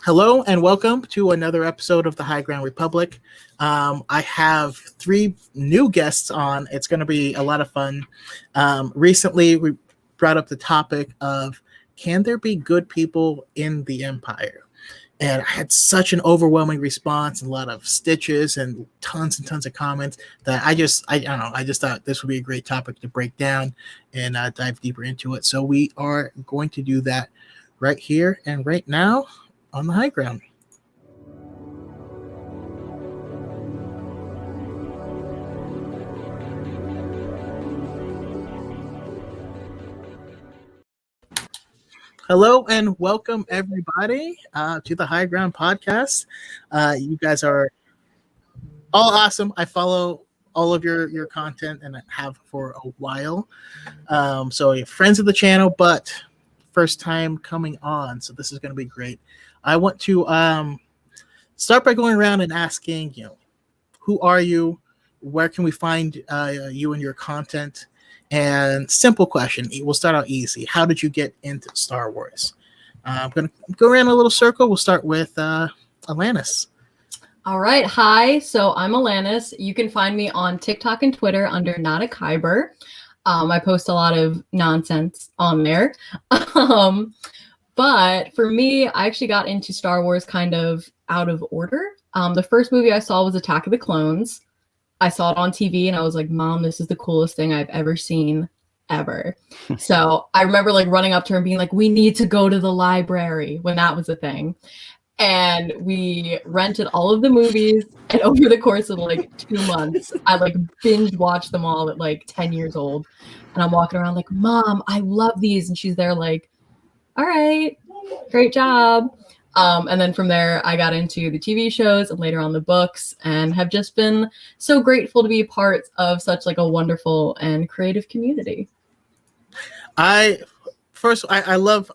Hello and welcome to another episode of the High Ground Republic. I have three new guests on. It's going to be a lot of fun. Recently, we brought up the topic of, can there be good people in the Empire? And I had such an overwhelming response, and a lot of stitches and tons of comments that I don't know. I just thought this would be a great topic to break down and dive deeper into it. So we are going to do that right here and right now on the High Ground. Hello and welcome everybody to the High Ground podcast. You guys are all awesome. I follow all of your content and I have for a while. So you're friends of the channel, but first time coming on. So this is going to be great. I want to start by going around and asking, who are you? Where can we find you and your content? And simple question. We'll start out easy. How did you get into Star Wars? I'm going to go around a little circle. We'll start with Alanis. All right. Hi. So I'm Alanis. You can find me on TikTok and Twitter under Not a Kyber. I post a lot of nonsense on there. But for me, I actually got into Star Wars kind of out of order. The first movie I saw was Attack of the Clones. I saw it on TV and I was like, Mom, this is the coolest thing I've ever seen ever. So I remember running up to her and being like, we need to go to the library when that was a thing. And we rented all of the movies, and over the course of 2 months, I binge watched them all at 10 years old. And I'm walking around like, Mom, I love these. And she's there like, all right, great job. And then from there, I got into the TV shows and later on the books, and have just been so grateful to be part of such a wonderful and creative community. I love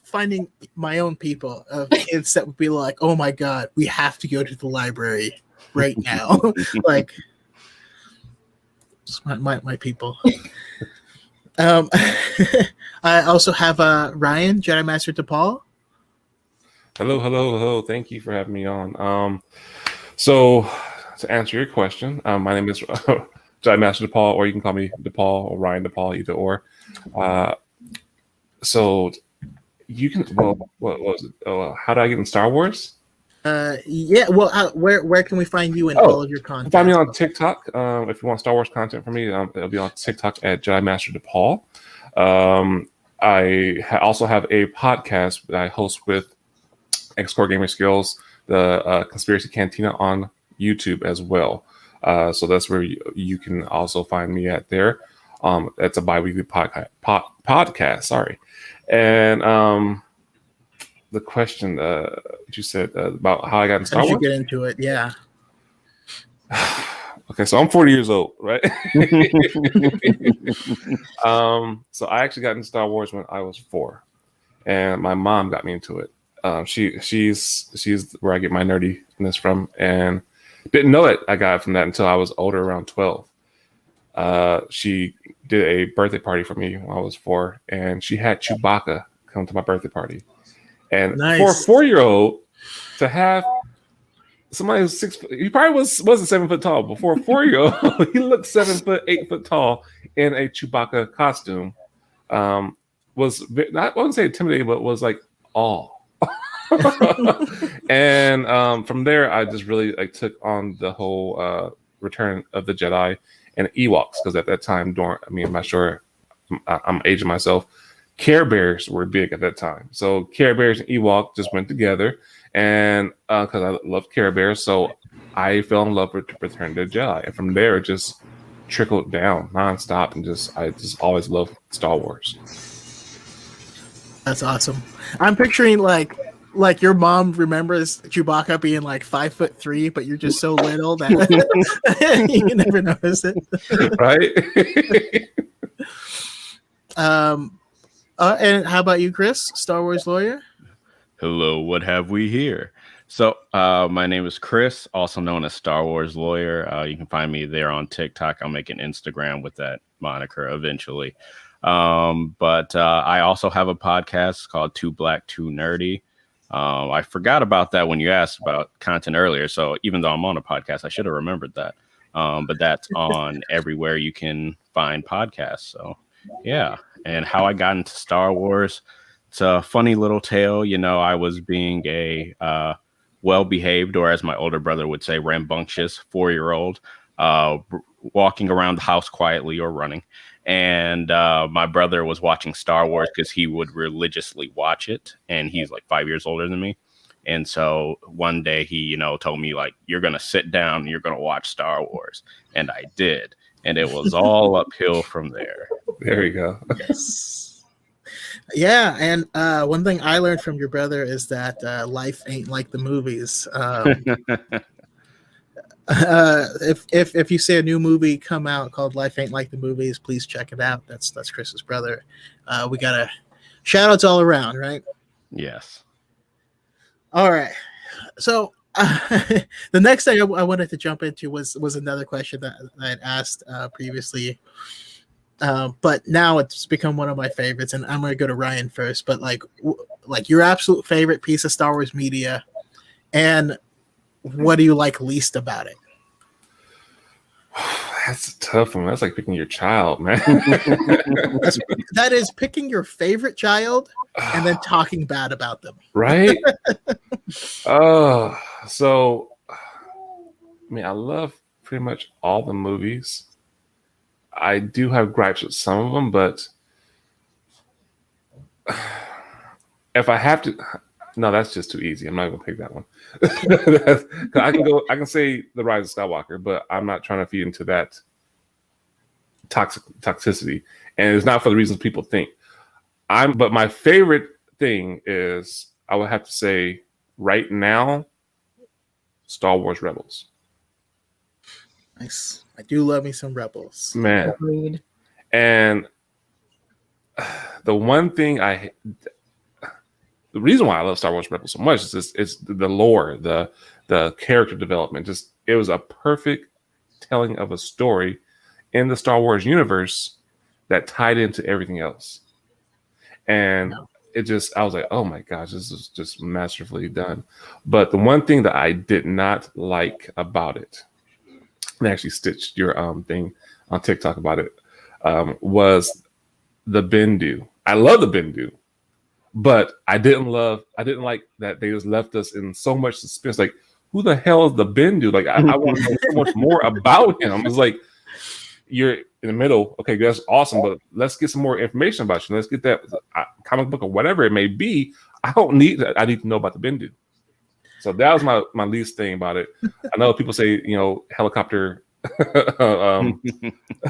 finding my own people of kids that would be like, oh my God, we have to go to the library right now. My people. I also have Ryan, Jedi Master Depaul. Hello. Thank you for having me on. So to answer your question, my name is Jedi Master Depaul, or you can call me Depaul or Ryan Depaul, either or. So you can. Well, what was it? How do I get in Star Wars? Yeah. Well, where can we find you and all of your content? Find me on TikTok. If you want Star Wars content from me, it'll be on TikTok at Jedi Master Depaul. I also have a podcast that I host with X-Core Gamer Skills, the Conspiracy Cantina on YouTube as well. So that's where you can also find me at there. It's a bi-weekly podcast. Sorry. And the question you said about how I got in Star Wars. How did you get into it? Yeah. Okay, so I'm 40 years old, right? So I actually got into Star Wars when I was 4, and my mom got me into it. She's where I get my nerdiness from, and didn't know it. I got it from that until I was older, around 12. She did a birthday party for me when I was 4, and she had Chewbacca come to my birthday party. And nice. For a 4-year-old to have somebody who's 6 foot, he probably wasn't 7 foot tall, but for a 4-year-old, he looked 7 foot, 8 foot tall in a Chewbacca costume. Was I wouldn't say intimidating, but was awe. And from there, I just really took on the whole Return of the Jedi and Ewoks, because at that time, I'm not sure, I'm aging myself. Care Bears were big at that time, so Care Bears and Ewok just went together, and because I love Care Bears, so I fell in love with Return of the Jedi, and from there it just trickled down nonstop, and I just always loved Star Wars. That's awesome. I'm picturing like your mom remembers Chewbacca being 5'3", but you're just so little that you never notice it. Right? And how about you, Chris, Star Wars lawyer? Hello, what have we here? So my name is Chris, also known as Star Wars Lawyer. You can find me there on TikTok. I'll make an Instagram with that moniker eventually. But I also have a podcast called Too Black, Too Nerdy. I forgot about that when you asked about content earlier. So even though I'm on a podcast, I should have remembered that. But that's on everywhere you can find podcasts. So yeah. And how I got into Star Wars, it's a funny little tale. You know, I was being a well-behaved, or as my older brother would say, rambunctious 4-year-old, walking around the house quietly or running. And my brother was watching Star Wars because he would religiously watch it. And he's like 5 years older than me. And so one day he, you know, told me, like, you're going to sit down and you're going to watch Star Wars. And I did. And it was all uphill from there. There you go. Yes. Yeah, and one thing I learned from your brother is that life ain't like the movies. If you see a new movie come out called Life Ain't Like the Movies, please check it out. That's Chris's brother. We got a shout outs all around, right? Yes. All right. So the next thing I wanted to jump into was another question that I had asked previously. But now it's become one of my favorites, and I'm going to go to Ryan first. But like your absolute favorite piece of Star Wars media, and what do you like least about it? That's a tough one. That's like picking your child, man. That is picking your favorite child and then talking bad about them. Right? So, I mean, I love pretty much all the movies. I do have gripes with some of them, but if I have to, no, that's just too easy. I'm not going to pick that one. I can say The Rise of Skywalker, but I'm not trying to feed into that toxicity. And it's not for the reasons people think. But my favorite thing is, I would have to say right now, Star Wars Rebels. Nice. I do love me some Rebels. Man. Agreed. And the one thing the reason why I love Star Wars Rebels so much is the lore, the character development. It was a perfect telling of a story in the Star Wars universe that tied into everything else. And I was like, oh my gosh, this is just masterfully done. But the one thing that I did not like about it, and I actually stitched your thing on TikTok about it, was the Bendu. I love the Bendu, but I didn't like that they just left us in so much suspense. Like, who the hell is the Bendu? Like, I want to know so much more about him. It's like, you're in the middle. Okay, that's awesome, but let's get some more information about you. Let's get that comic book or whatever it may be. I need to know about the Bendu. So that was my least thing about it. I know people say, helicopter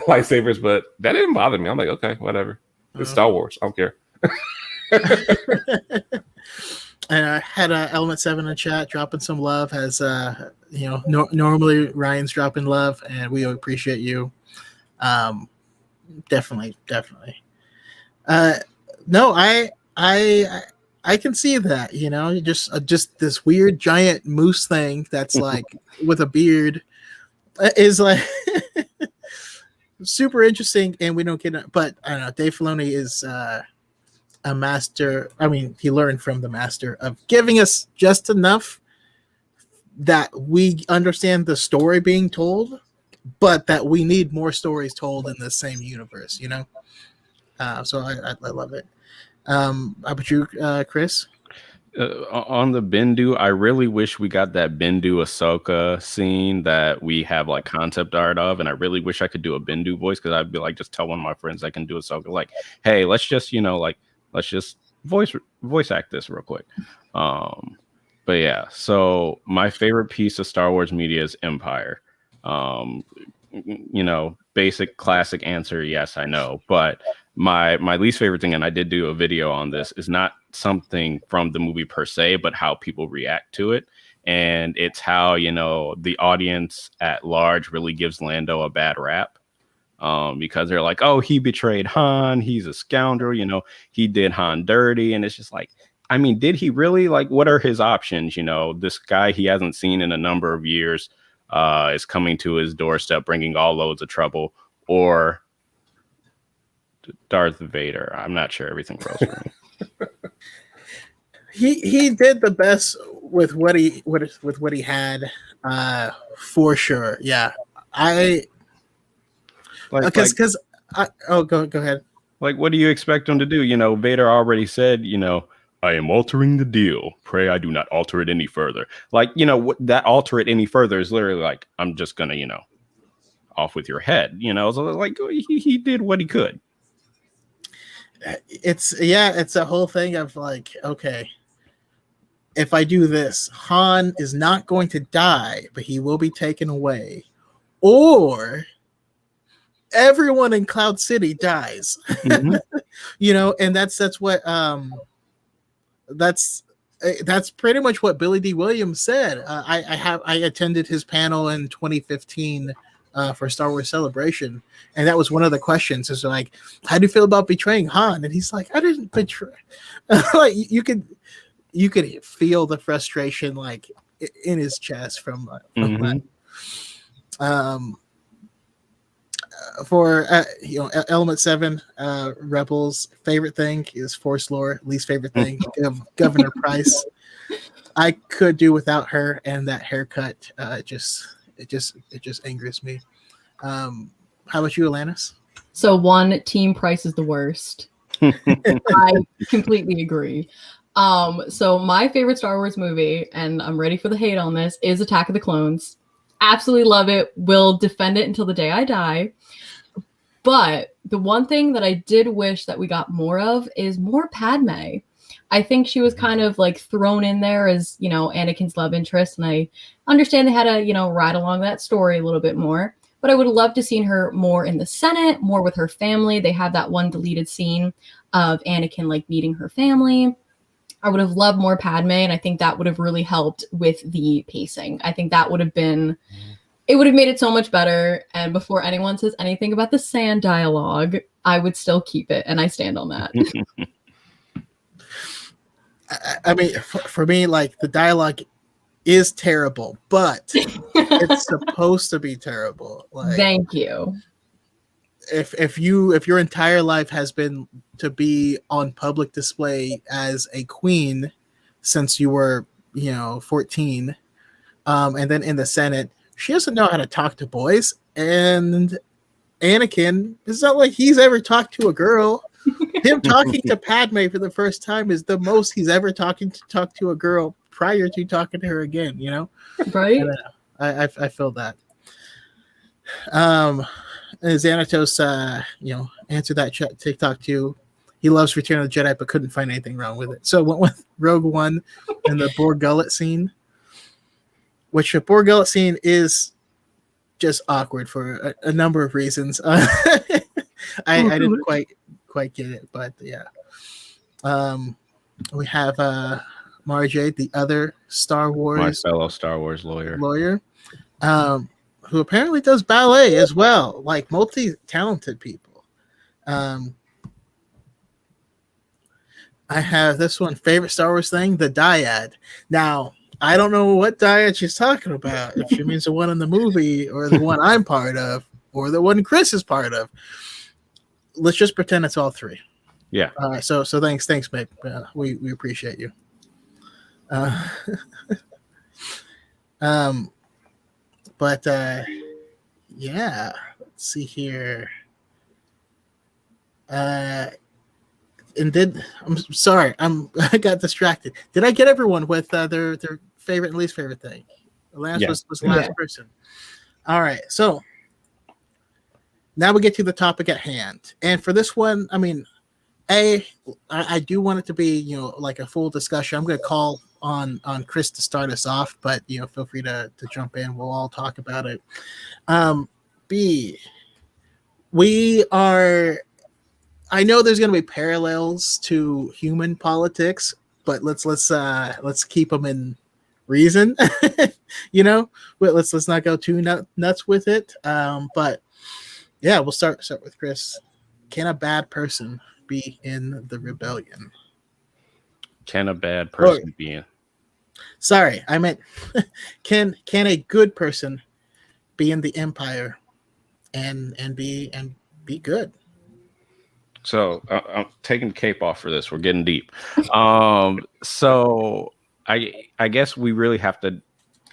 lightsabers, but that didn't bother me. I'm like, okay, whatever. It's Star Wars. I don't care. And I had Element 7 in chat dropping some love. As normally Ryan's dropping love, and we appreciate you. Definitely. No, I can see that. Just this weird giant moose thing that's like with a beard is like super interesting, and we don't get it. But I don't know. Dave Filoni is a master. I mean, he learned from the master of giving us just enough that we understand the story being told, but that we need more stories told in the same universe, So I love it. How about you, Chris? On the Bendu, I really wish we got that Bendu Ahsoka scene that we have like concept art of, and I really wish I could do a Bendu voice, because I'd be like, just tell one of my friends I can do Ahsoka, like, hey, let's just voice act this real quick. But yeah, so my favorite piece of Star Wars media is Empire. Basic classic answer, yes, I know, but my least favorite thing, and I did do a video on this, is not something from the movie per se, but how people react to it. And it's how, the audience at large really gives Lando a bad rap, because they're like, oh, he betrayed Han, he's a scoundrel, he did Han dirty. And it's just like, I mean, did he really? Like, what are his options? This guy he hasn't seen in a number of years is coming to his doorstep, bringing all loads of trouble, or Darth Vader. I'm not sure. Everything froze for me. he did the best with what he had, for sure. Yeah, I because go ahead. Like, what do you expect him to do? You know, Vader already said, I am altering the deal. Pray I do not alter it any further. Like, that alter it any further is literally like, I'm just gonna, off with your head. So like he did what he could. It's a whole thing of like, okay, if I do this, Han is not going to die, but he will be taken away, or everyone in Cloud City dies. Mm-hmm. And that's pretty much what Billy D. Williams said. I attended his panel in 2015 for Star Wars Celebration, and that was one of the questions. Is like, how do you feel about betraying Han? And he's like, I didn't betray. Like you could feel the frustration like in his chest from that. For Element 7, Rebels, favorite thing is Force Lore. Least favorite thing, Governor Price. I could do without her, and that haircut it just angers me. How about you, Alanis? So one, Team Price is the worst. I completely agree. So my favorite Star Wars movie, and I'm ready for the hate on this, is Attack of the Clones. Absolutely love it. Will defend it until the day I die. But the one thing that I did wish that we got more of is more Padme. I think she was kind of like thrown in there as, Anakin's love interest. And I understand they had to, ride along that story a little bit more. But I would have loved to seen her more in the Senate, more with her family. They have that one deleted scene of Anakin like meeting her family. I would have loved more Padme, and I think that would have really helped with the pacing. I think that would have been, it would have made it so much better. And before anyone says anything about the sand dialogue, I would still keep it, and I stand on that. I mean, for me, like, the dialogue is terrible, but it's supposed to be terrible. Like, thank you. If your entire life has been to be on public display as a queen since you were 14, and then in the Senate she doesn't know how to talk to boys, and Anakin, it's not like he's ever talked to a girl. Him talking to Padme for the first time is the most he's ever talked to a girl prior to talking to her again, right? And, I feel that. Xanatos, answered that TikTok too. He loves Return of the Jedi, but couldn't find anything wrong with it. So went with Rogue One and the Borg Gullet scene, which the Borg Gullet scene is just awkward for a number of reasons. I didn't quite get it, but yeah. We have Marjay, the other Star Wars, my fellow Star Wars lawyer. Who apparently does ballet as well, like multi-talented people. I have this one, favorite Star Wars thing, the dyad. Now, I don't know what dyad she's talking about, if she means the one in the movie or the one I'm part of or the one Chris is part of. Let's just pretend it's all three. Yeah. So thanks, babe. We appreciate you. But yeah, let's see here. I'm sorry, I got distracted. Did I get everyone with their favorite and least favorite thing? Lance was the last person. All right, so now we get to the topic at hand, and for this one, I mean, I do want it to be like a full discussion. I'm going to call on Chris to start us off, but feel free to jump in. We'll all talk about it. I know there's going to be parallels to human politics, but let's keep them in reason. Let's not go too nuts with it. But yeah, we'll start with Chris. Can a bad person be in the rebellion? Can a bad person be in? Sorry, I meant can a good person be in the Empire and be good? So I'm taking the cape off for this. We're getting deep. So I guess we really have to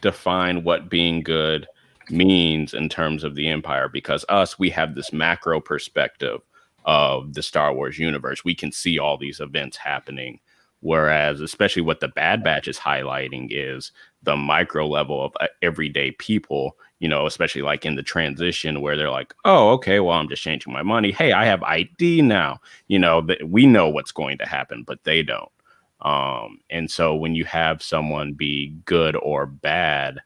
define what being good means in terms of the Empire, because we have this macro perspective of the Star Wars universe. We can see all these events happening, whereas especially what the Bad Batch is highlighting is the micro level of everyday people, you know, especially like in the transition where they're like, oh, okay, well, I'm just changing my money. Hey, I have ID now. You know, we know what's going to happen, but they don't. And so when you have someone be good or bad,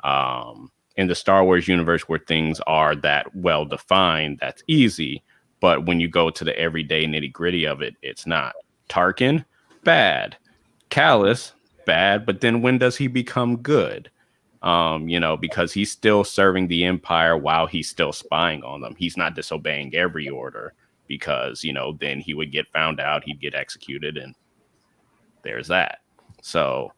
in the Star Wars universe where things are that well defined, that's easy. But when you go to the everyday nitty gritty of it, it's not. Tarkin, bad. Callus, bad. But then when does he become good? You know, because he's still serving the Empire while he's still spying on them. He's not disobeying every order because, you know, then he would get found out, he'd get executed, and there's that. So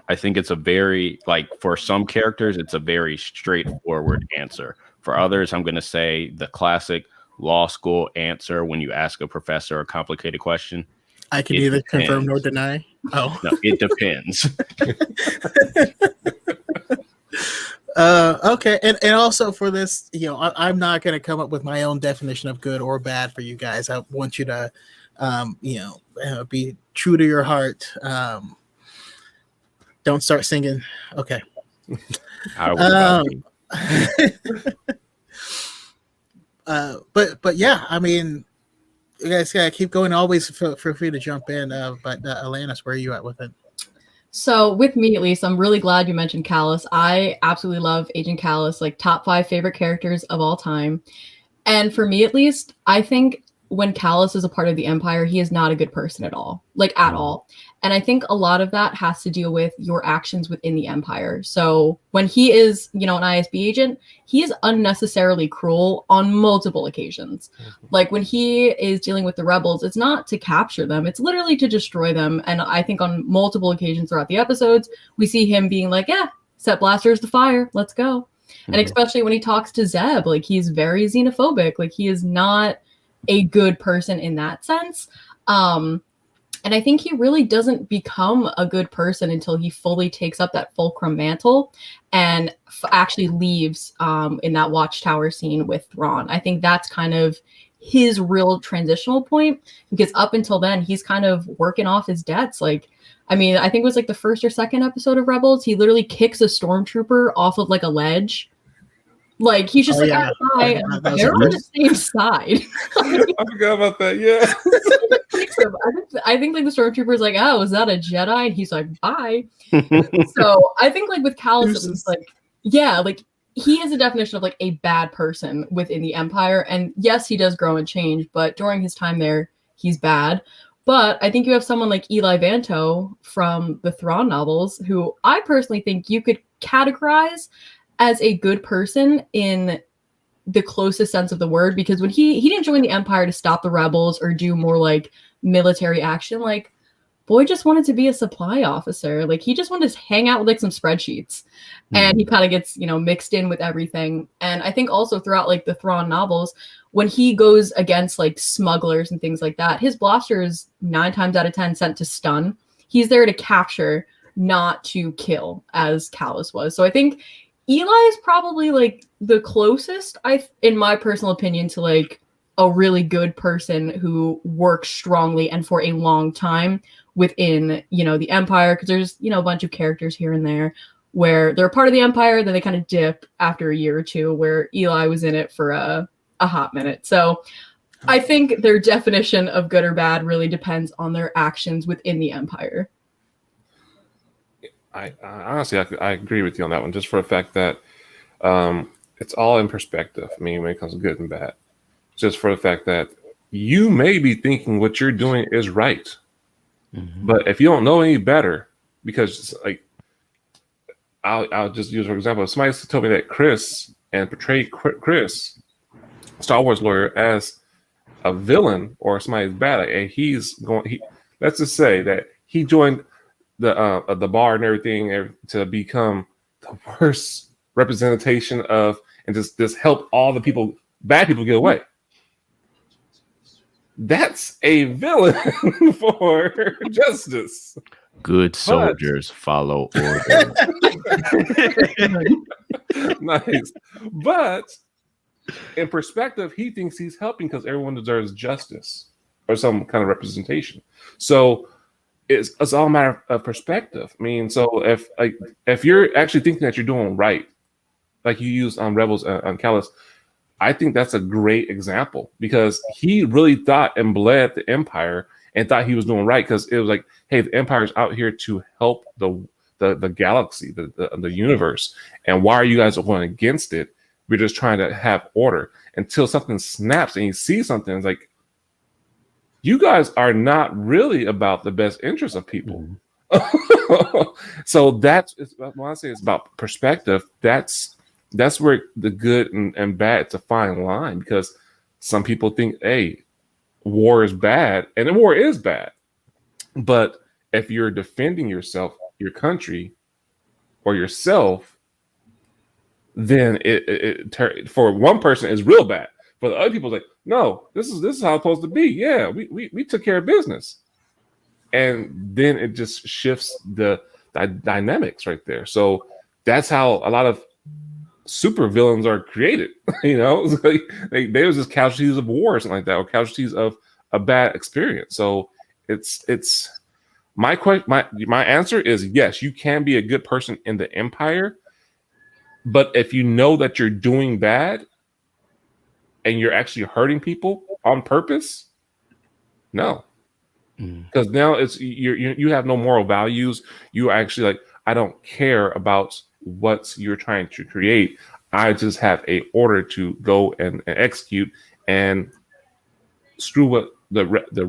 I think it's a very, like, for some characters, it's a very straightforward answer. For others, I'm going to say the classic law school answer when you ask a professor a complicated question. I can neither confirm nor deny. Oh, no, it depends. Okay, and also for this, you know, I'm not going to come up with my own definition of good or bad for you guys. I want you to, you know, be true to your heart. Don't start singing. Okay. But yeah, I mean, you guys gotta keep going. Always feel free to jump in. But Alanis, where are you at with it? So with me, at least, I'm really glad you mentioned Callus. I absolutely love Agent Callus, like top 5 favorite characters of all time. And for me, at least, I think when Callus is a part of the Empire, he is not a good person at all, like at all. And I think a lot of that has to deal with your actions within the Empire. So when he is, you know, an ISB agent, he is unnecessarily cruel on multiple occasions. Like when he is dealing with the rebels, it's not to capture them, it's literally to destroy them. And I think on multiple occasions throughout the episodes, we see him being like, yeah, set blasters to fire, let's go. And especially when he talks to Zeb, like he's very xenophobic, like he is not a good person in that sense. And I think he really doesn't become a good person until he fully takes up that fulcrum mantle and actually leaves in that watchtower scene with Thrawn. I think that's kind of his real transitional point, because up until then, he's kind of working off his debts. Like, I mean, I think it was like the first or second episode of Rebels, he literally kicks a stormtrooper off of like a ledge. Like, he's just they're on the same side. I forgot about that, yeah. I think like the stormtrooper's like, oh, is that a Jedi? And he's like, bye. So I think like with Callus, it's like, yeah, like he is a definition of like a bad person within the Empire. And yes, he does grow and change, but during his time there, he's bad. But I think you have someone like Eli Vanto from the Thrawn novels, who I personally think you could categorize as a good person in the closest sense of the word, because when he didn't join the Empire to stop the rebels or do more like military action, like boy just wanted to be a supply officer. Like he just wanted to hang out with like some spreadsheets, and he kind of gets, you know, mixed in with everything. And I think also throughout like the Thrawn novels, when he goes against like smugglers and things like that, his blaster is 9 times out of 10 sent to stun. He's there to capture, not to kill, as Callus was. So I think Eli is probably like the closest, in my personal opinion, to like a really good person who works strongly and for a long time within, you know, the Empire. Because there's, you know, a bunch of characters here and there where they're a part of the Empire, then they kind of dip after a year or two, where Eli was in it for a hot minute. So I think their definition of good or bad really depends on their actions within the Empire. I honestly, I agree with you on that one, just for the fact that it's all in perspective. I mean, when it comes to good and bad, just for the fact that you may be thinking what you're doing is right, but if you don't know any better, because like I'll just use for example, if somebody told me that Chris and portrayed Chris, Star Wars lawyer, as a villain or somebody's bad, and let's just say that he joined the bar and everything to become the worst representation of, and just help all the bad people get away. that's a villain for justice. Good soldiers follow orders. Nice. But in perspective, he thinks he's helping because everyone deserves justice or some kind of representation. So it's all a matter of perspective. I mean, so if you're actually thinking that you're doing right, like you used on Rebels on Callus, I think that's a great example because he really thought and bled the Empire and thought he was doing right because it was like, hey, the Empire is out here to help the galaxy, the universe, and why are you guys going against it? We're just trying to have order until something snaps and you see something. It's like, you guys are not really about the best interest of people. So when I say it's about perspective, that's where the good and bad, it's a fine line because some people think, hey, war is bad, and the war is bad. But if you're defending yourself, your country, or yourself, then it for one person is real bad. For the other people, it's like, no, this is how it's supposed to be. Yeah, we took care of business, and then it just shifts the dynamics right there. So that's how a lot of super villains are created. It's like they was just casualties of war or something like that, or casualties of a bad experience. So it's my answer is yes, you can be a good person in the Empire, but if you know that you're doing bad and you're actually hurting people on purpose, no, because now it's you have no moral values. You actually like, I don't care about what you're trying to create. I just have a order to go and execute and screw what the what's the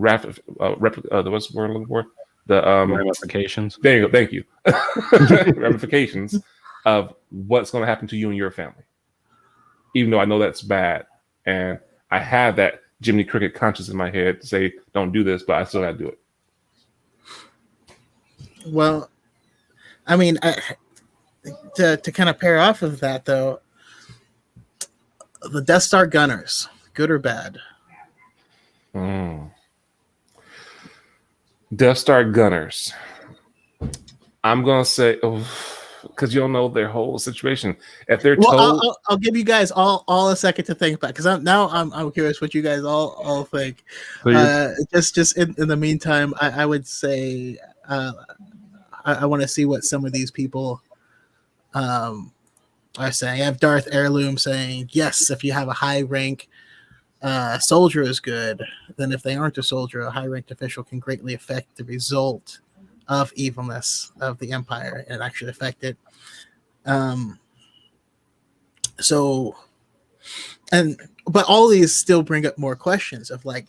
word I'm looking for? The Ramifications. There you go. Thank you. Ramifications of what's going to happen to you and your family. Even though I know that's bad, and I have that Jiminy Cricket conscience in my head to say, don't do this, but I still got to do it. Well, I mean, to kind of pair off of that, though, the Death Star gunners, good or bad? Death Star gunners. I'm going to say, because you don't know their whole situation. If they're told, I'll give you guys all a second to think about it, because I'm curious what you guys all think. Just in the meantime, I would say I want to see what some of these people are saying. I have Darth Heirloom saying yes, if you have a high rank soldier is good. Then if they aren't a soldier, a high ranked official can greatly affect the result of evilness of the Empire and actually affect it. But all these still bring up more questions of like,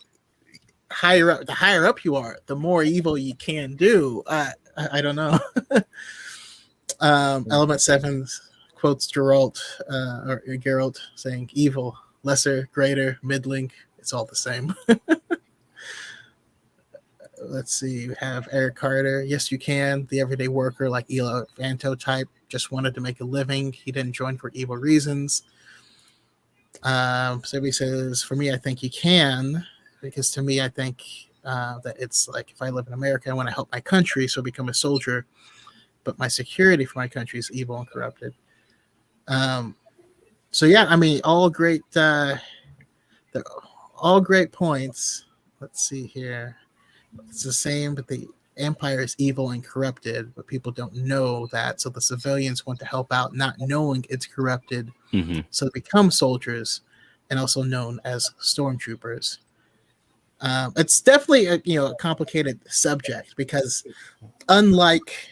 the higher up you are, the more evil you can do. I don't know. Element 7 quotes Geralt saying evil, lesser, greater, middling, it's all the same. Let's see, we have Eric Carter. Yes, you can. The everyday worker, like Elo Vanto type, just wanted to make a living. He didn't join for evil reasons. So he says, for me, I think you can, because to me, I think that it's like, if I live in America, I want to help my country, so become a soldier, but my security for my country is evil and corrupted. So yeah, I mean, all great points. Let's see here. It's the same, but the Empire is evil and corrupted, but people don't know that. So the civilians want to help out, not knowing it's corrupted. So they become soldiers, and also known as stormtroopers. It's definitely a complicated subject, because unlike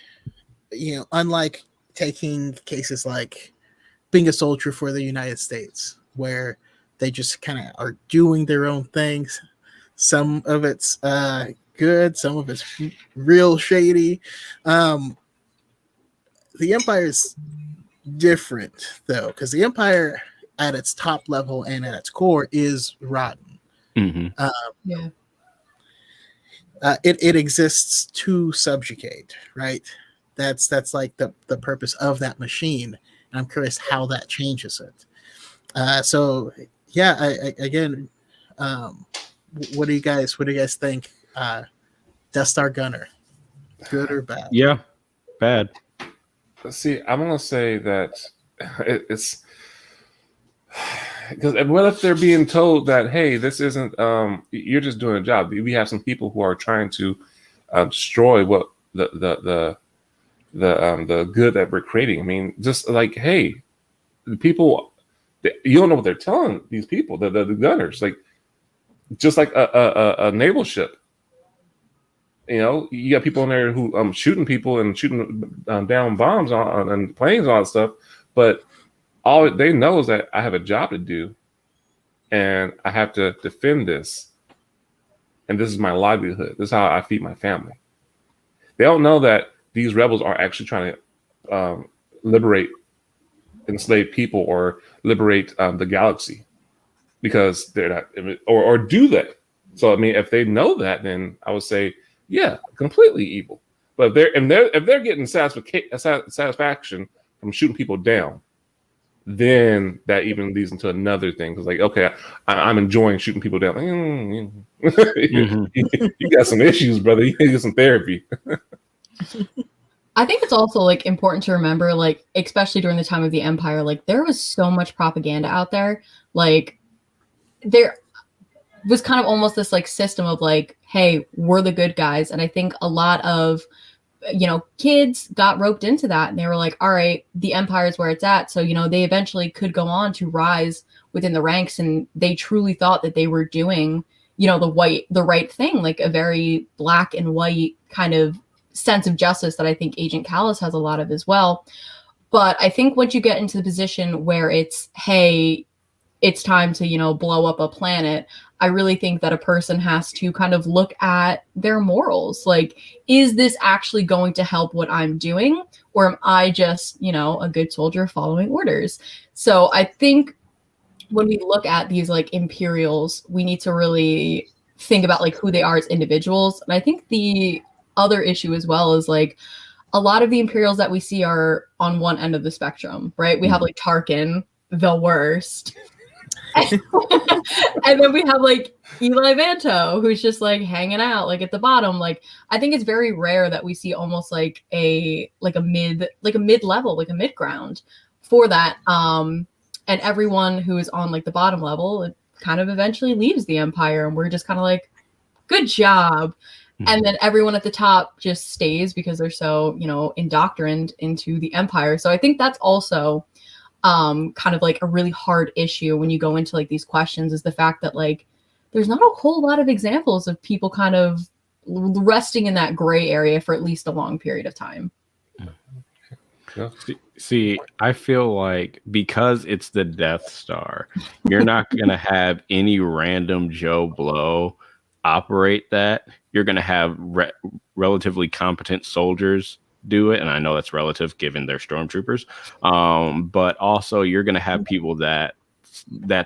taking cases like being a soldier for the United States, where they just kind of are doing their own things, some of it's good, some of it's real shady. The Empire is different, though, because the Empire at its top level and at its core is rotten. It exists to subjugate, right? That's like the purpose of that machine, and I'm curious how that changes it. So yeah, again, what do you guys think? Death Star gunner, good or bad? Yeah, bad. See, I'm gonna say that it's because what if they're being told that, hey, this isn't you're just doing a job. We have some people who are trying to destroy what the good that we're creating. I mean, just like, hey, the people, you don't know what they're telling these people, the gunners, like just like a naval ship. You know, you got people in there who shooting people and shooting down bombs on planes and all that stuff, but all they know is that I have a job to do, and I have to defend this, and this is my livelihood. This is how I feed my family. They don't know that these rebels are actually trying to liberate enslaved people or liberate the galaxy, because they're not, or do that. So I mean, if they know that, then I would say, yeah, completely evil. But if they're getting satisfaction from shooting people down, then that even leads into another thing. Because like, okay, I'm enjoying shooting people down. You got some issues, brother. You need some therapy. I think it's also like important to remember, like, especially during the time of the Empire, like there was so much propaganda out there. Like there was kind of almost this like system of like, hey, we're the good guys. And I think a lot of, kids got roped into that, and they were like, all right, the Empire is where it's at. So, they eventually could go on to rise within the ranks, and they truly thought that they were doing, the right thing, like a very black and white kind of sense of justice that I think Agent Callus has a lot of as well. But I think once you get into the position where it's, hey, it's time to, blow up a planet, I really think that a person has to kind of look at their morals. Like, is this actually going to help what I'm doing? Or am I just, a good soldier following orders? So I think when we look at these like Imperials, we need to really think about like who they are as individuals. And I think the other issue as well is like a lot of the Imperials that we see are on one end of the spectrum, right? We have like Tarkin, the worst. And then we have like Eli Vanto, who's just like hanging out like at the bottom. Like, I think it's very rare that we see almost like a mid-level, like a mid-ground for that. And everyone who is on like the bottom level, it kind of eventually leaves the Empire, and we're just kind of like, good job. And then everyone at the top just stays because they're so, indoctrined into the Empire. So I think that's also kind of like a really hard issue when you go into like these questions, is the fact that like there's not a whole lot of examples of people kind of resting in that gray area for at least a long period of time. See, I feel like because it's the Death Star, you're not going to have any random Joe Blow operate that. You're going to have relatively competent soldiers do it, and I know that's relative given they're stormtroopers, but also you're going to have people that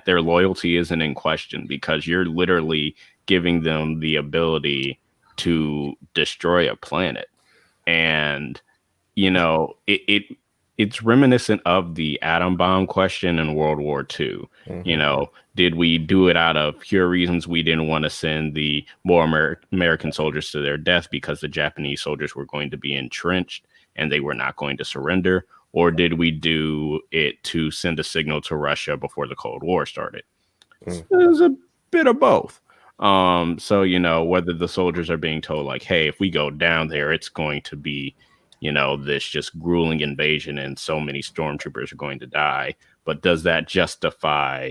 their loyalty isn't in question, because you're literally giving them the ability to destroy a planet. And it's reminiscent of the atom bomb question in World War II. Did we do it out of pure reasons we didn't want to send the more American soldiers to their death because the Japanese soldiers were going to be entrenched and they were not going to surrender? Or did we do it to send a signal to Russia before the Cold War started? It was a bit of both. So, whether the soldiers are being told like, hey, if we go down there, it's going to be, this just grueling invasion and so many stormtroopers are going to die. But does that justify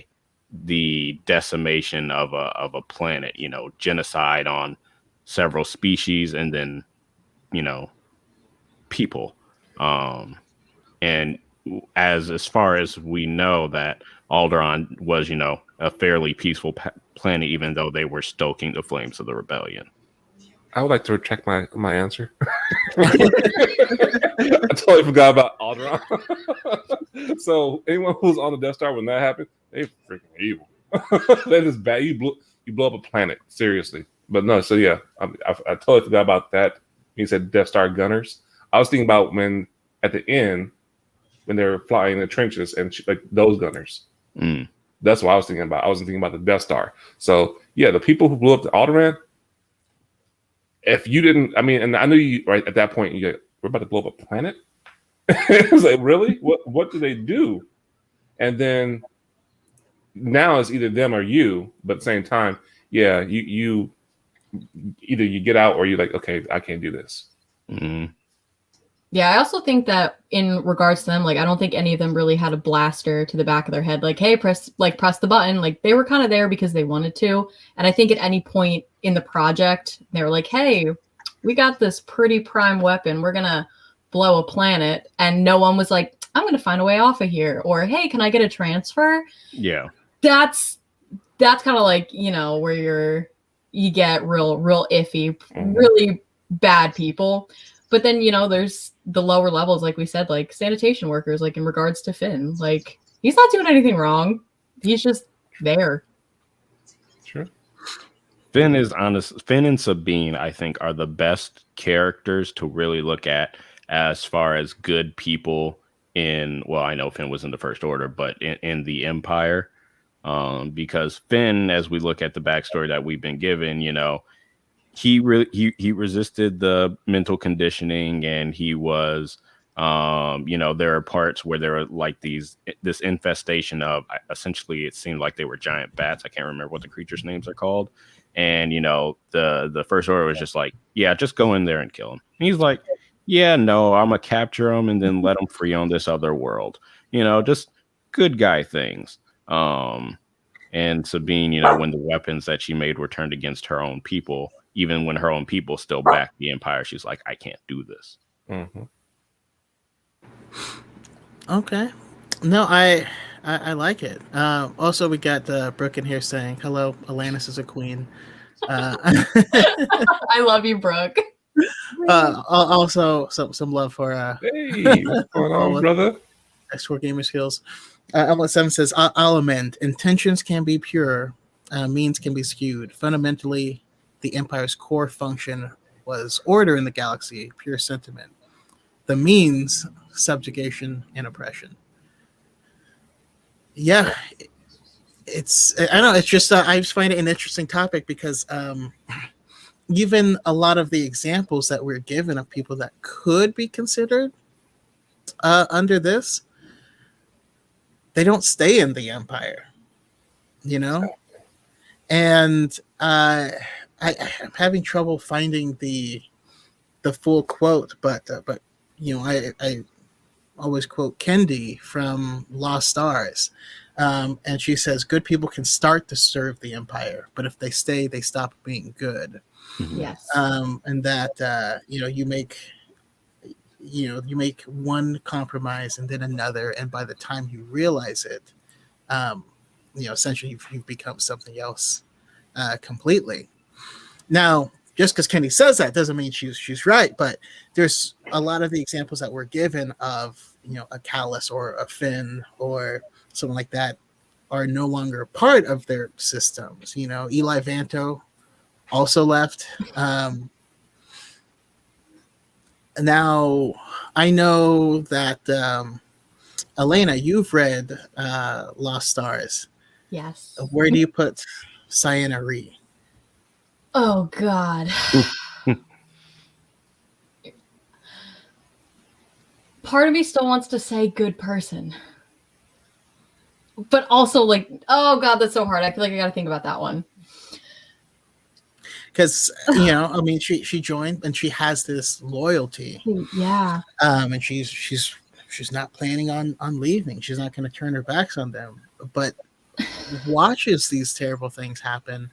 the decimation of a planet, genocide on several species and then, people? And as far as we know, that Alderaan was, a fairly peaceful planet, even though they were stoking the flames of the rebellion. I would like to retract my answer. I totally forgot about Alderaan. So anyone who's on the Death Star when that happened, they freaking evil. That is bad. You blow up a planet, seriously. But no, so yeah, I totally forgot about that. You said Death Star gunners. I was thinking about when at the end when they were flying in the trenches and like those gunners. That's what I was thinking about. I wasn't thinking about the Death Star. So yeah, the people who blew up the Alderaan, if you didn't, I mean, and I knew you right at that point, you're like, we're about to blow up a planet. It's like, really? What do they do? And then now it's either them or you, but at the same time, yeah, you either you get out or you're like, okay, I can't do this. Mm-hmm. Yeah, I also think that in regards to them, like, I don't think any of them really had a blaster to the back of their head, like, hey, press the button. Like, they were kind of there because they wanted to. And I think at any point in the project, they were like, hey, we got this pretty prime weapon. We're going to blow a planet. And no one was like, I'm going to find a way off of here. Or, hey, can I get a transfer? Yeah. That's kind of like, you know, where you get real iffy, really bad people. But then, you know, there's the lower levels, like we said, like sanitation workers, like in regards to Finn. Like, he's not doing anything wrong. He's just there. Sure. Finn is honest. Finn and Sabine, I think, are the best characters to really look at as far as good people in, well, I know Finn was in the First Order, but in the Empire. Because Finn, as we look at the backstory that we've been given, you know, he resisted the mental conditioning, and he was, you know, there are parts where there are like this infestation of, essentially it seemed like they were giant bats. I can't remember what the creatures' names are called. And, you know, the First Order was just like, yeah, just go in there and kill him. And he's like, yeah, no, I'm gonna capture him and then let him free on this other world. You know, just good guy things. And Sabine, you know, when the weapons that she made were turned against her own people, even when her own people still backed the Empire, she's like, I can't do this. Mm-hmm. Okay. No, I like it. Also, we got Brooke in here saying, hello, Alanis is a queen. I love you, Brooke. Also, some love for Hey, what's going on, brother? X4 Gamer Skills. Outlet 7 says, I'll amend. Intentions can be pure, means can be skewed. Fundamentally, the Empire's core function was order in the galaxy, pure sentiment. The means, subjugation and oppression. Yeah, I know, it's just, I just find it an interesting topic because even a lot of the examples that we're given of people that could be considered under this, they don't stay in the Empire, you know? And I'm having trouble finding the full quote, but you know, I always quote Kendi from Lost Stars, and she says, "Good people can start to serve the Empire, but if they stay, they stop being good." Yes. And that you know, you make one compromise and then another, and by the time you realize it, you know, essentially you've become something else completely. Now, just because Kenny says that doesn't mean she's right, but there's a lot of the examples that we're given of, you know, a Callus or a Finn or someone like that are no longer part of their systems. You know, Eli Vanto also left. Now, I know that Elena, you've read Lost Stars. Yes. Where do you put Ciena Ree? Oh, God. Part of me still wants to say good person. But also, like, oh, God, that's so hard. I feel like I got to think about that one. Because, you know, I mean, she joined and she has this loyalty. Yeah. And she's not planning on leaving. She's not going to turn her backs on them. But watches these terrible things happen,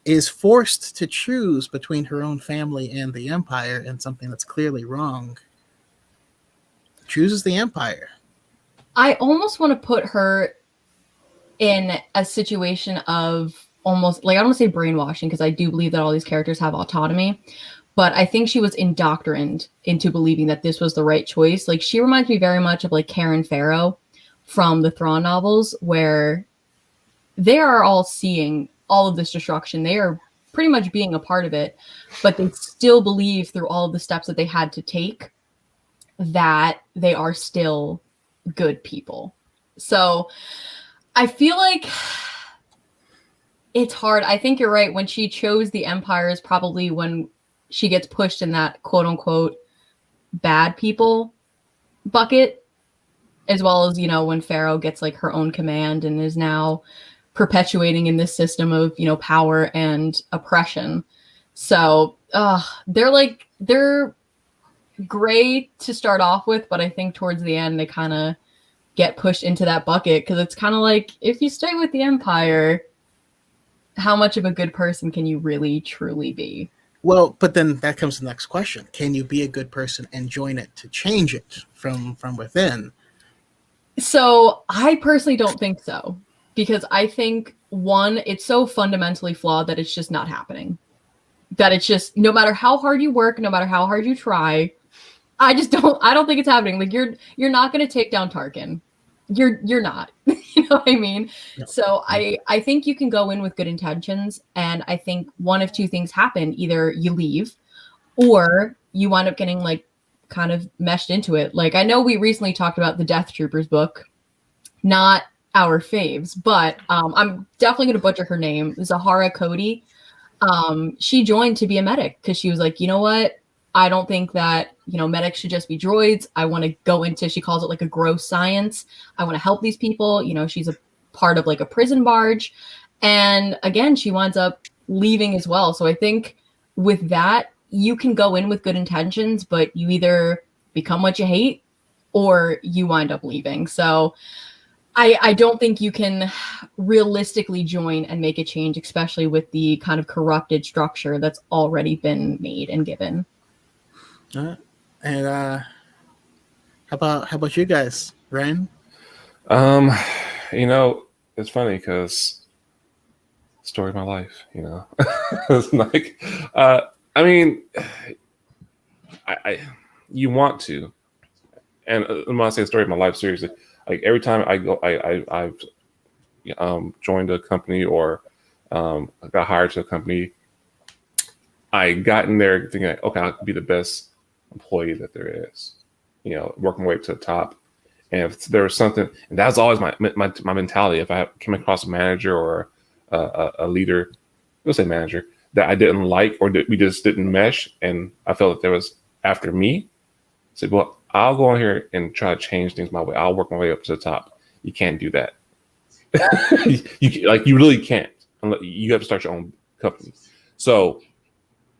is forced to choose between her own family and the Empire, and something that's clearly wrong. Chooses the Empire. I almost want to put her in a situation of almost, like, I don't want to say brainwashing, because I do believe that all these characters have autonomy, but I think she was indoctrined into believing that this was the right choice. Like, she reminds me very much of like Karen Farrow from the Thrawn novels, where they are all seeing all of this destruction. They are pretty much being a part of it, but they still believe through all of the steps that they had to take that they are still good people. So I feel like it's hard. I think you're right. When she chose the Empire is probably when she gets pushed in that quote unquote bad people bucket, as well as, when Pharaoh gets like her own command and is now perpetuating in this system of, power and oppression. So they're great to start off with, but I think towards the end they kind of get pushed into that bucket because it's kind of like, if you stay with the Empire, how much of a good person can you really truly be? Well, but then that comes the next question. Can you be a good person and join it to change it from within? So I personally don't think so, because I think, one, it's so fundamentally flawed that it's just not happening. That it's just, no matter how hard you work, no matter how hard you try, I don't think it's happening. Like you're not going to take down Tarkin. You're not. You know what I mean? No. So I think you can go in with good intentions, and I think one of two things happen. Either you leave or you wind up getting like kind of meshed into it. Like I know we recently talked about the Death Troopers book, not our faves, but I'm definitely going to butcher her name, Zahara Cody. She joined to be a medic because she was like, you know what? I don't think that, medics should just be droids. I want to go into, she calls it like a gross science. I want to help these people. She's a part of like a prison barge. And again, she winds up leaving as well. So I think with that, you can go in with good intentions, but you either become what you hate or you wind up leaving. So I don't think you can realistically join and make a change, especially with the kind of corrupted structure that's already been made and given. And how about you guys, Ryan? It's funny because story of my life, it's like, you want to, and when I say story of my life, seriously, like every time I go, I've joined a company or got hired to a company, I got in there thinking, like, okay, I could be the best employee that there is, working my way up to the top. And if there was something, and that was always my mentality. If I came across a manager or a leader, let's say manager, that I didn't like or that we just didn't mesh, and I felt that there was after me, I said, well, I'll go on here and try to change things my way. I'll work my way up to the top. You can't do that. you really can't. You have to start your own company. So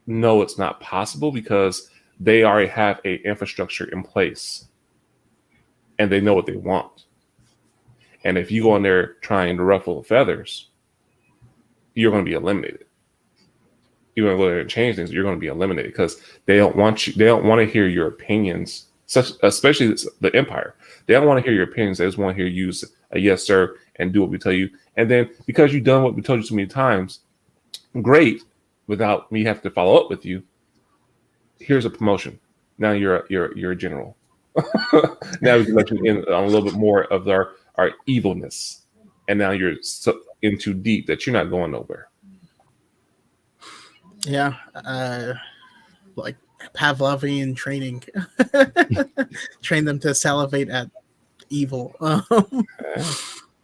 no, it's not possible because they already have a infrastructure in place and they know what they want. And if you go in there trying to ruffle feathers, you're going to be eliminated. You're going to go there and change things, you're going to be eliminated because they don't want you. They don't want to hear your opinions, especially the Empire. They don't want to hear your opinions. They just want to hear you say a yes, sir, and do what we tell you. And then because you've done what we told you so many times, great, without me having to follow up with you, here's a promotion. Now you're a general. Now we can let you in on a little bit more of our evilness. And now you're so in too deep that you're not going nowhere. Yeah. Like Pavlovian training. Train them to salivate at evil.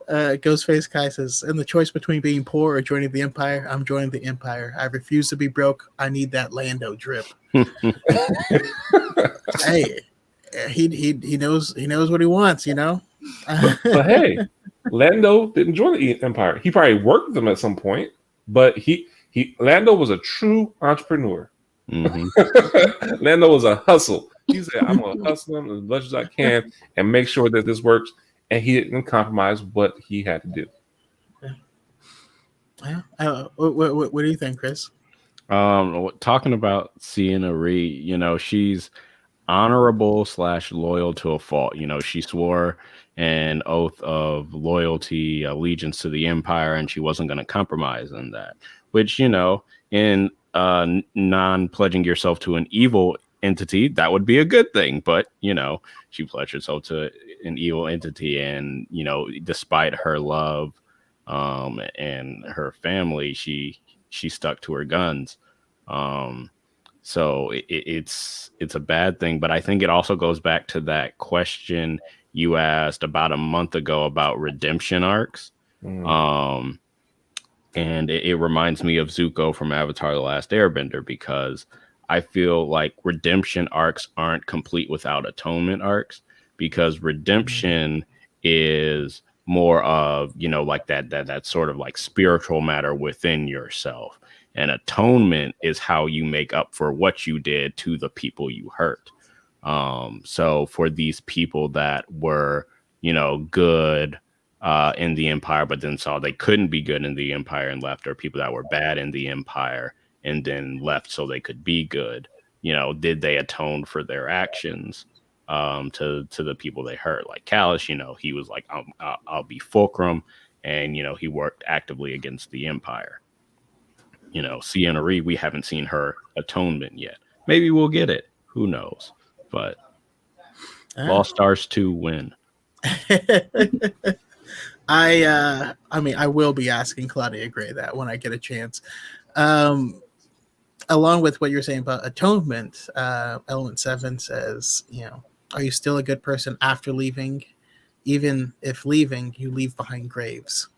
Ghostface Kai says, in the choice between being poor or joining the Empire, I'm joining the Empire. I refuse to be broke. I need that Lando drip. Hey, he knows what he wants, But hey, Lando didn't join the Empire. He probably worked with them at some point, but Lando was a true entrepreneur. Mm-hmm. Lando was a hustle. He said, I'm going to hustle them as much as I can and make sure that this works. And he didn't compromise what he had to do. Yeah. What do you think, Chris? Talking about Sienna Reed, she's honorable / loyal to a fault. She swore an oath of loyalty, allegiance to the Empire, and she wasn't going to compromise on that. Which, in non-pledging yourself to an evil entity, that would be a good thing. But, she pledged herself to an evil entity, and despite her love and her family, she stuck to her guns. So it's a bad thing, but I think it also goes back to that question you asked about a month ago about redemption arcs. And it reminds me of Zuko from Avatar: The Last Airbender, because I feel like redemption arcs aren't complete without atonement arcs, because redemption is more of, like that sort of like spiritual matter within yourself. And atonement is how you make up for what you did to the people you hurt. So for these people that were, good in the Empire, but then saw they couldn't be good in the Empire and left, or people that were bad in the Empire and then left so they could be good, did they atone for their actions to the people they hurt? Like Callus, he was like, I'll be Fulcrum, and he worked actively against the Empire. Sienna Reed, we haven't seen her atonement yet. Maybe we'll get it. Who knows? But Lost Stars 2 win. I mean, I will be asking Claudia Gray that when I get a chance. Along with what you're saying about atonement, Element 7 says, are you still a good person after leaving? Even if leaving, you leave behind graves.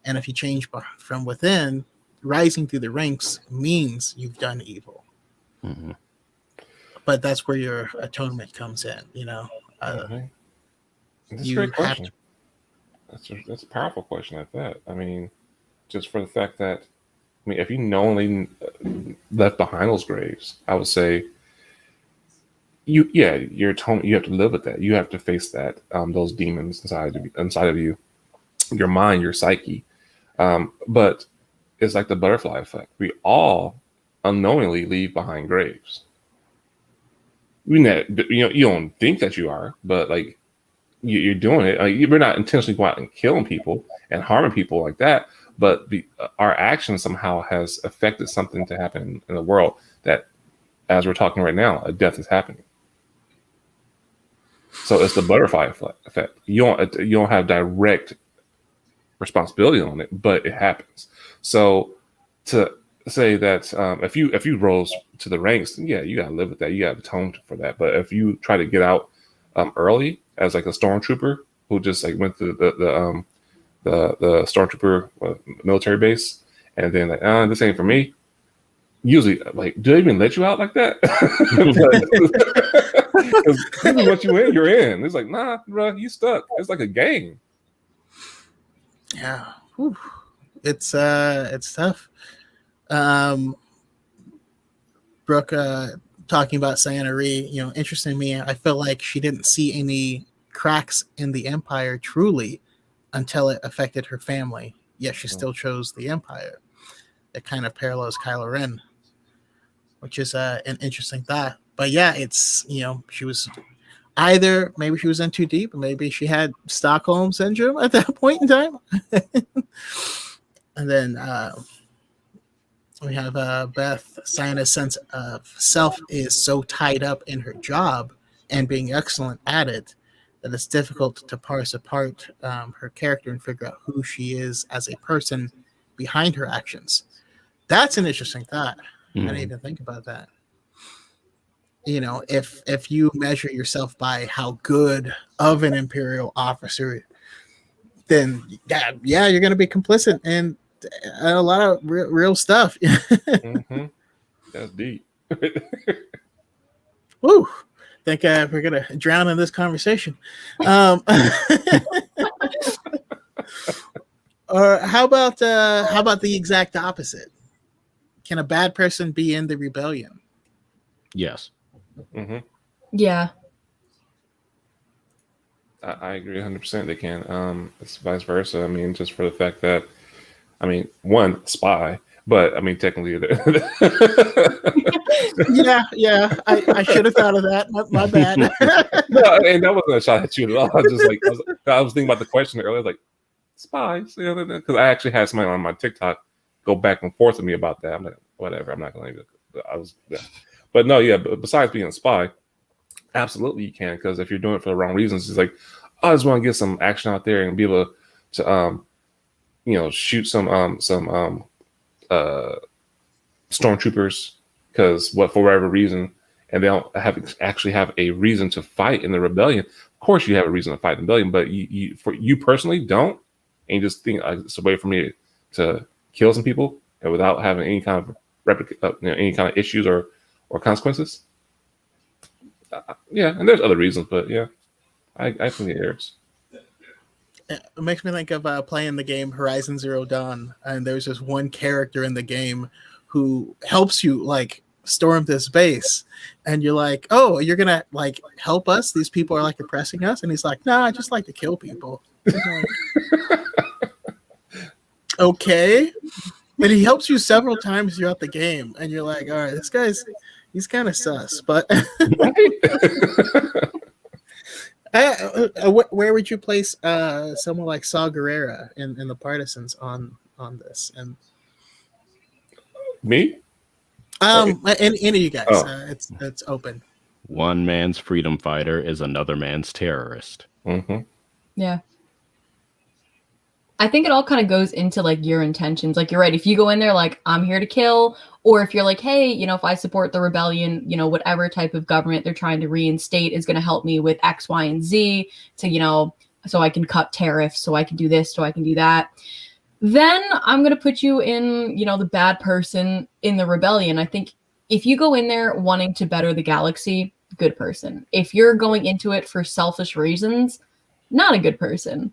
And if you change from within, rising through the ranks means you've done evil. Mm-hmm. But that's where your atonement comes in, That's a great question. That's a powerful question at that. I mean, just for the fact that, if you knowingly left behind those graves, I would say, your atonement, you have to live with that. You have to face that, those demons inside of you, your mind, your psyche. But it's like the butterfly effect. We all unknowingly leave behind graves. You don't think that you are, but like you're doing it. We're not intentionally going out and killing people and harming people like that, but our action somehow has affected something to happen in the world that, as we're talking right now, a death is happening. So it's the butterfly effect. You don't have direct responsibility on it, but it happens. So to say that if you rose to the ranks, then you gotta live with that. You gotta atone for that. But if you try to get out early as like a stormtrooper who just like went to the stormtrooper military base, and then like, this ain't for me. Usually, like, do they even let you out like that? Because this is what you're in. It's like, nah, bro, you stuck. It's like a game. Yeah, whew. It's tough. Brooke, talking about Sienna Ree, interesting to me. I feel like she didn't see any cracks in the Empire truly until it affected her family. Yet she still chose the Empire. It kind of parallels Kylo Ren, which is an interesting thought. But yeah, it's, she was either, maybe she was in too deep, or maybe she had Stockholm syndrome at that point in time. And then we have Beth. Sienna's sense of self is so tied up in her job and being excellent at it that it's difficult to parse apart her character and figure out who she is as a person behind her actions. That's an interesting thought. I didn't even think about that. If you measure yourself by how good of an Imperial officer, then you're going to be complicit in a lot of real stuff. Mm-hmm. That's deep. Woo! Think we're gonna drown in this conversation. Or how about the exact opposite? Can a bad person be in the rebellion? Yes. Mm-hmm. Yeah. I agree 100%. They can. It's vice versa. I mean, just for the fact that, one, spy, but technically. yeah. I should have thought of that. My bad. No, and that wasn't a shot at you at all. I was thinking about the question earlier, like spies, because I actually had somebody on my TikTok go back and forth with me about that. I'm like, whatever. I'm not going to. But no, yeah. But besides being a spy, absolutely you can, because if you're doing it for the wrong reasons, it's like, I just want to get some action out there and be able to shoot some stormtroopers because for whatever reason, and they don't actually have a reason to fight in the rebellion. Of course, you have a reason to fight in the rebellion, but you personally don't. and you just think it's a way for me to kill some people and without having any kind of any kind of issues or consequences. Yeah, and there's other reasons, but yeah, I think it airs. It makes me think of playing the game Horizon Zero Dawn, and there's just one character in the game who helps you like storm this base, and you're like, oh, you're gonna like help us? These people are like oppressing us, and he's like, nah, I just like to kill people. Okay, and he helps you several times throughout the game, and you're like, all right, he's kind of sus, but where would you place someone like Saw Gerrera in the partisans on this? And me? Any of you guys? Oh. It's open. One man's freedom fighter is another man's terrorist. Mm-hmm. Yeah. I think it all kind of goes into like your intentions. Like you're right. If you go in there like I'm here to kill, or if you're like, hey, if I support the rebellion, whatever type of government they're trying to reinstate is going to help me with X, Y, and Z to, so I can cut tariffs, so I can do this, so I can do that. Then I'm going to put you in, the bad person in the rebellion. I think if you go in there wanting to better the galaxy, good person. If you're going into it for selfish reasons, not a good person.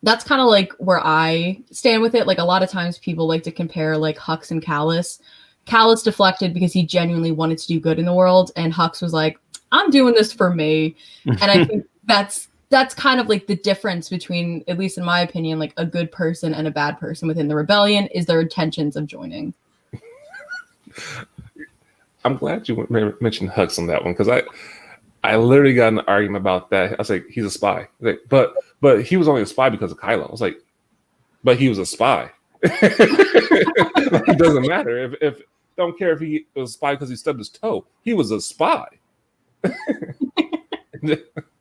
That's kind of like where I stand with it. Like a lot of times people like to compare like Hux and Callus. Callus deflected because he genuinely wanted to do good in the world. And Hux was like, I'm doing this for me. And I think that's kind of like the difference between, at least in my opinion, like a good person and a bad person within the rebellion is their intentions of joining. I'm glad you mentioned Hux on that one, because I literally got in an argument about that. I was like, he's a spy. Like, but he was only a spy because of Kylo. I was like, but he was a spy. It doesn't matter. If don't care if he was a spy because he stubbed his toe. He was a spy.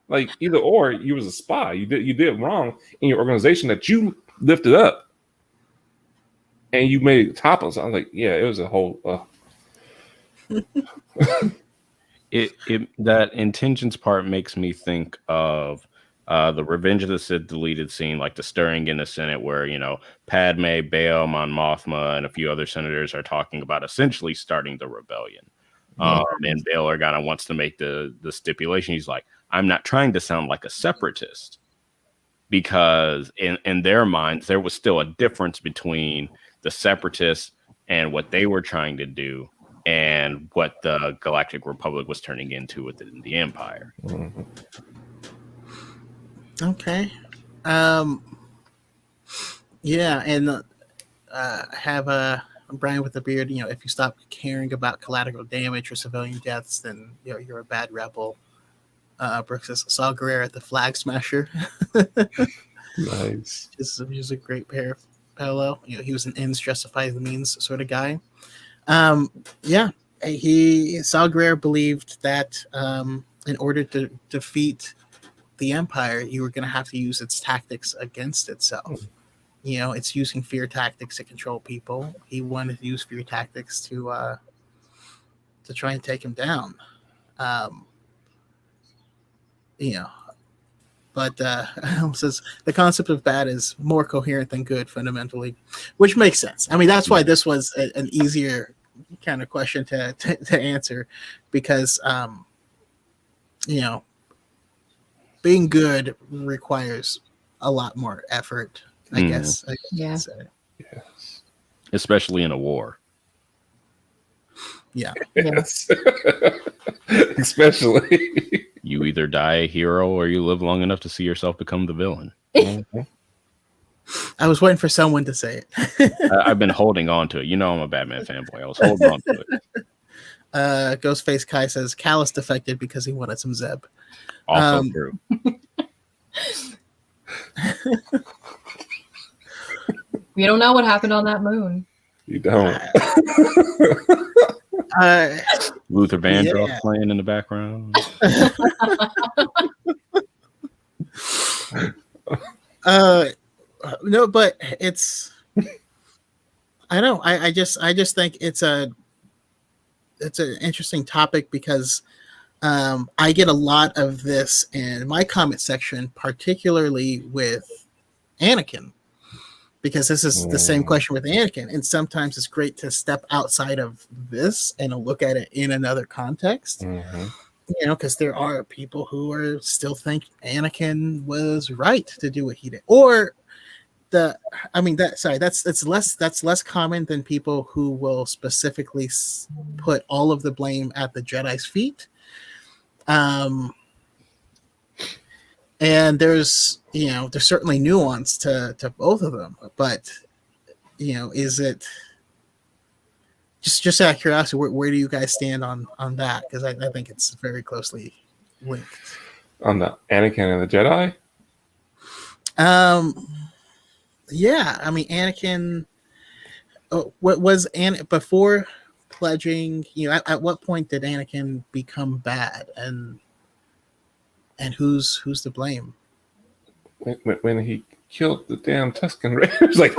Like either or, you was a spy. You did wrong in your organization that you lifted up, and you made it topless. I was like, yeah, it was a whole. That intentions part makes me think of the Revenge of the Sith deleted scene, like the stirring in the Senate where, Padme, Bail, Mon Mothma, and a few other senators are talking about essentially starting the rebellion. And Bail Organa wants to make the stipulation. He's like, I'm not trying to sound like a separatist, because in their minds, there was still a difference between the separatists and what they were trying to do and what the Galactic Republic was turning into within the Empire. Mm-hmm. Okay. Yeah, and have Brian with the beard, if you stop caring about collateral damage or civilian deaths, then you're a bad rebel. Brooks says, Saw Gerrera at the Flag Smasher. Nice. He's a great parallel. He was an ends justify the means sort of guy. Yeah, Saw Gerrera believed that in order to defeat the Empire, you were going to have to use its tactics against itself. It's using fear tactics to control people. He wanted to use fear tactics to try and take him down. But says the concept of bad is more coherent than good fundamentally, which makes sense. I mean, that's why this was an easier kind of question to answer, because being good requires a lot more effort, I guess. Yeah. Yes. Especially in a war. Yeah. Yes. Especially. You either die a hero or you live long enough to see yourself become the villain. Mm-hmm. I was waiting for someone to say it. I've been holding on to it. I'm a Batman fanboy. I was holding on to it. Ghostface Kai says Callus defected because he wanted some Zeb. Also true. We don't know what happened on that moon. You don't. Luther Vandross playing in the background. No, but it's. I know. I just think it's an interesting topic, because I get a lot of this in my comment section, particularly with Anakin, because this is the same question with Anakin. And sometimes it's great to step outside of this and look at it in another context. You know, because there are people who are still think Anakin was right to do what he did, or that's less common than people who will specifically put all of the blame at the Jedi's feet. And there's certainly nuance to both of them, but is it just out of curiosity, where do you guys stand on that? Because I think it's very closely linked. On the Anakin and the Jedi? Yeah, I mean, Anakin. What was before pledging? At what point did Anakin become bad, and who's to blame? When he killed the damn Tusken Raiders, like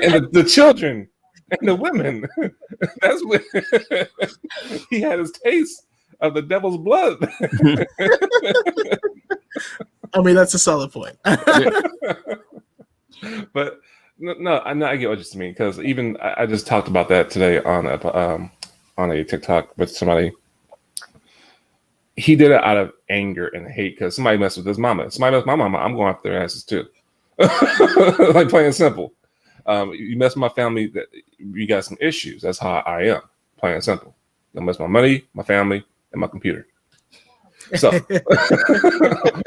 and the children and the women. That's when he had his taste of the devil's blood. I mean, that's a solid point. But no, I get what you mean, because even I just talked about that today on a TikTok with somebody. He did it out of anger and hate because somebody messed with his mama. Somebody messed with my mama, I'm going after their asses too. Like, plain and simple. You mess with my family, that you got some issues. That's how I am, plain and simple. Don't mess with my money, my family, and my computer. So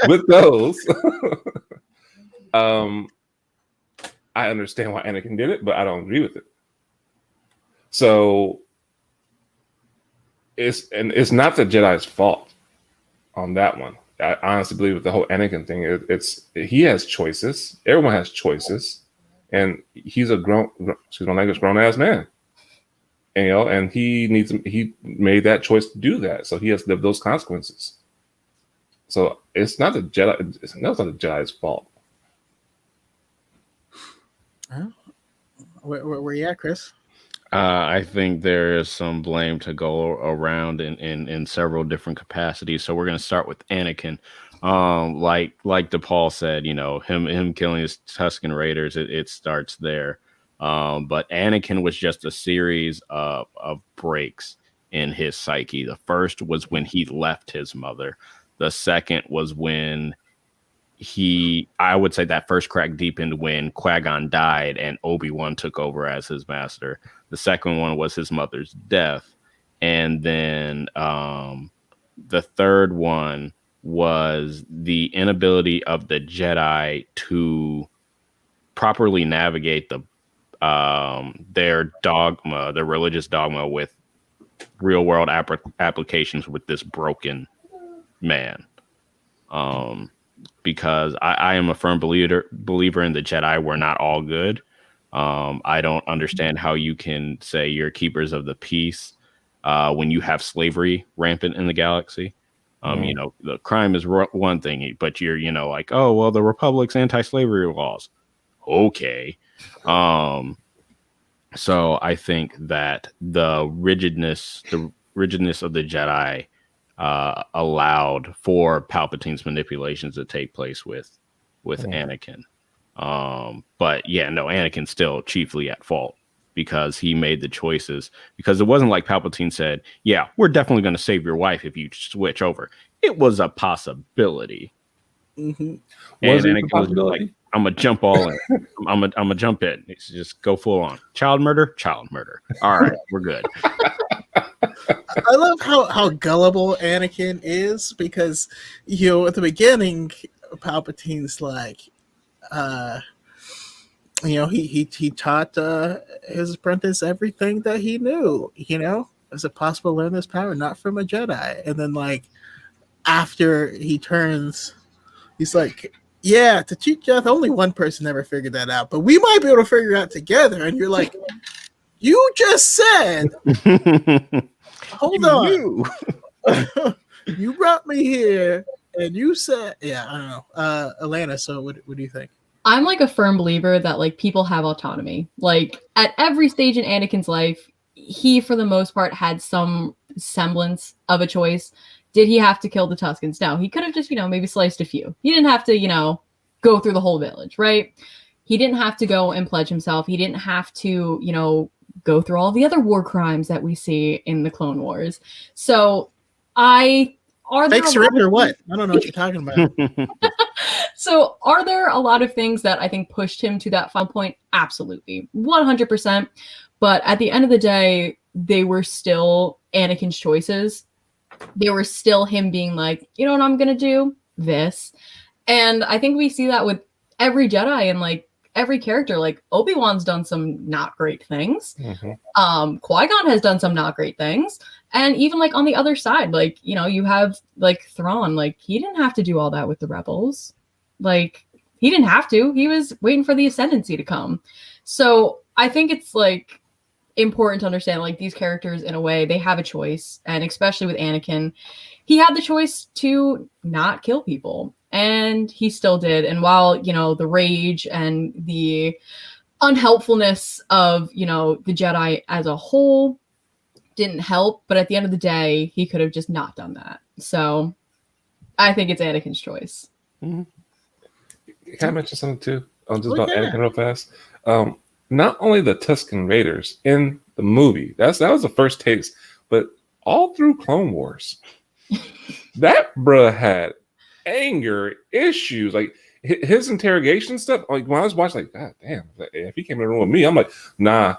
with those, I understand why Anakin did it, but I don't agree with it. So it's not the Jedi's fault on that one. I honestly believe with the whole Anakin thing, he has choices. Everyone has choices, and he's a grown ass man. And he made that choice to do that, so he has to live those consequences. So it's not the Jedi. It's not the Jedi's fault. Where you at, Chris? I think there is some blame to go around in several different capacities. So we're going to start with Anakin. Like Depaul said, him killing his Tusken Raiders, it starts there. But Anakin was just a series of breaks in his psyche. The first was when he left his mother. The second was when I would say that first crack deepened when Qui-Gon died and Obi-Wan took over as his master. The second one was his mother's death. And then the third one was the inability of the Jedi to properly navigate their dogma, their religious dogma, with real world applications with this broken man. Because I am a firm believer in the Jedi were not all good. I don't understand how you can say you're keepers of the peace when you have slavery rampant in the galaxy. The crime is one thing, but you're, like, oh, well, the Republic's anti-slavery laws. Okay. So I think that the rigidness of the Jedi allowed for Palpatine's manipulations to take place with Anakin. But yeah, no, Anakin's still chiefly at fault because he made the choices, because it wasn't like Palpatine said, yeah, we're definitely going to save your wife if you switch over. It was a possibility. Mm-hmm. And Anakin was like, I'm going to jump all in. I'm going to jump in. It's just go full on. Child murder. All right, we're good. I love how gullible Anakin is, because at the beginning, Palpatine's like, he taught his apprentice everything that he knew. Is it possible to learn this power not from a Jedi? And then, like, after he turns, he's like, yeah, to cheat death, only one person ever figured that out, but we might be able to figure it out together. And you're like, you just said. Hold on. You brought me here and you said, yeah, I don't know. Alanis, so what do you think? I'm like a firm believer that like people have autonomy. Like at every stage in Anakin's life, he for the most part had some semblance of a choice. Did he have to kill the Tuskens? No, he could have just, maybe sliced a few. He didn't have to, go through the whole village, right? He didn't have to go and pledge himself. He didn't have to, go through all the other war crimes that we see in the Clone Wars. So fake surrender what? I don't know what you're talking about. So are there a lot of things that I think pushed him to that final point? Absolutely. 100%. But at the end of the day, they were still Anakin's choices. They were still him being like, you know what I'm going to do? This. And I think we see that with every Jedi and like every character. Like Obi-Wan's done some not great things. Mm-hmm. Qui-Gon has done some not great things. And even like on the other side, like, you have like Thrawn, like he didn't have to do all that with the rebels. Like he didn't have to. He was waiting for the ascendancy to come. So I think it's like important to understand like these characters in a way they have a choice, and especially with Anakin, he had the choice to not kill people and he still did. And while the rage and the unhelpfulness of the Jedi as a whole didn't help, but at the end of the day he could have just not done that. So I think it's Anakin's choice. Mm-hmm. Can I mention something too? Just about Anakin real fast. Not only the Tusken Raiders in the movie, that was the first taste, but all through Clone Wars, that bruh had anger issues. Like his interrogation stuff. Like when I was watching, like, God damn, if he came in the room with me, I'm like, nah.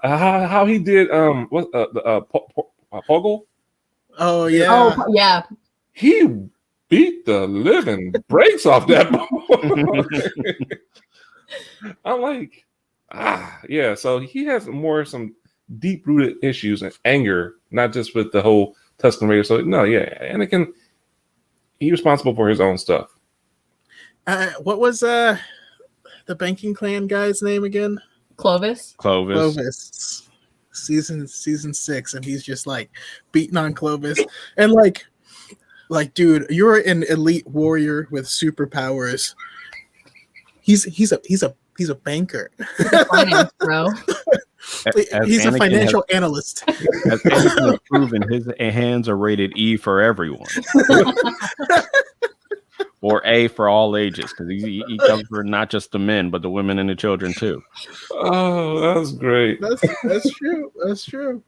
how he did Poggle? Oh yeah. Oh yeah. He beat the living brakes off that boy. I'm like, yeah. So he has some deep-rooted issues and anger, not just with the whole Tusken Raider. So no, yeah, Anakin, he's responsible for his own stuff. What was the banking clan guy's name again? Clovis. Season 6, and he's just like beating on Clovis, and like, dude, you're an elite warrior with superpowers. He's a banker. He's a finance bro. He's a financial analyst. As Anakin has proven, his hands are rated E for everyone. Or A for all ages, because he comes for not just the men, but the women and the children too. Oh, that's great. That's true. That's true.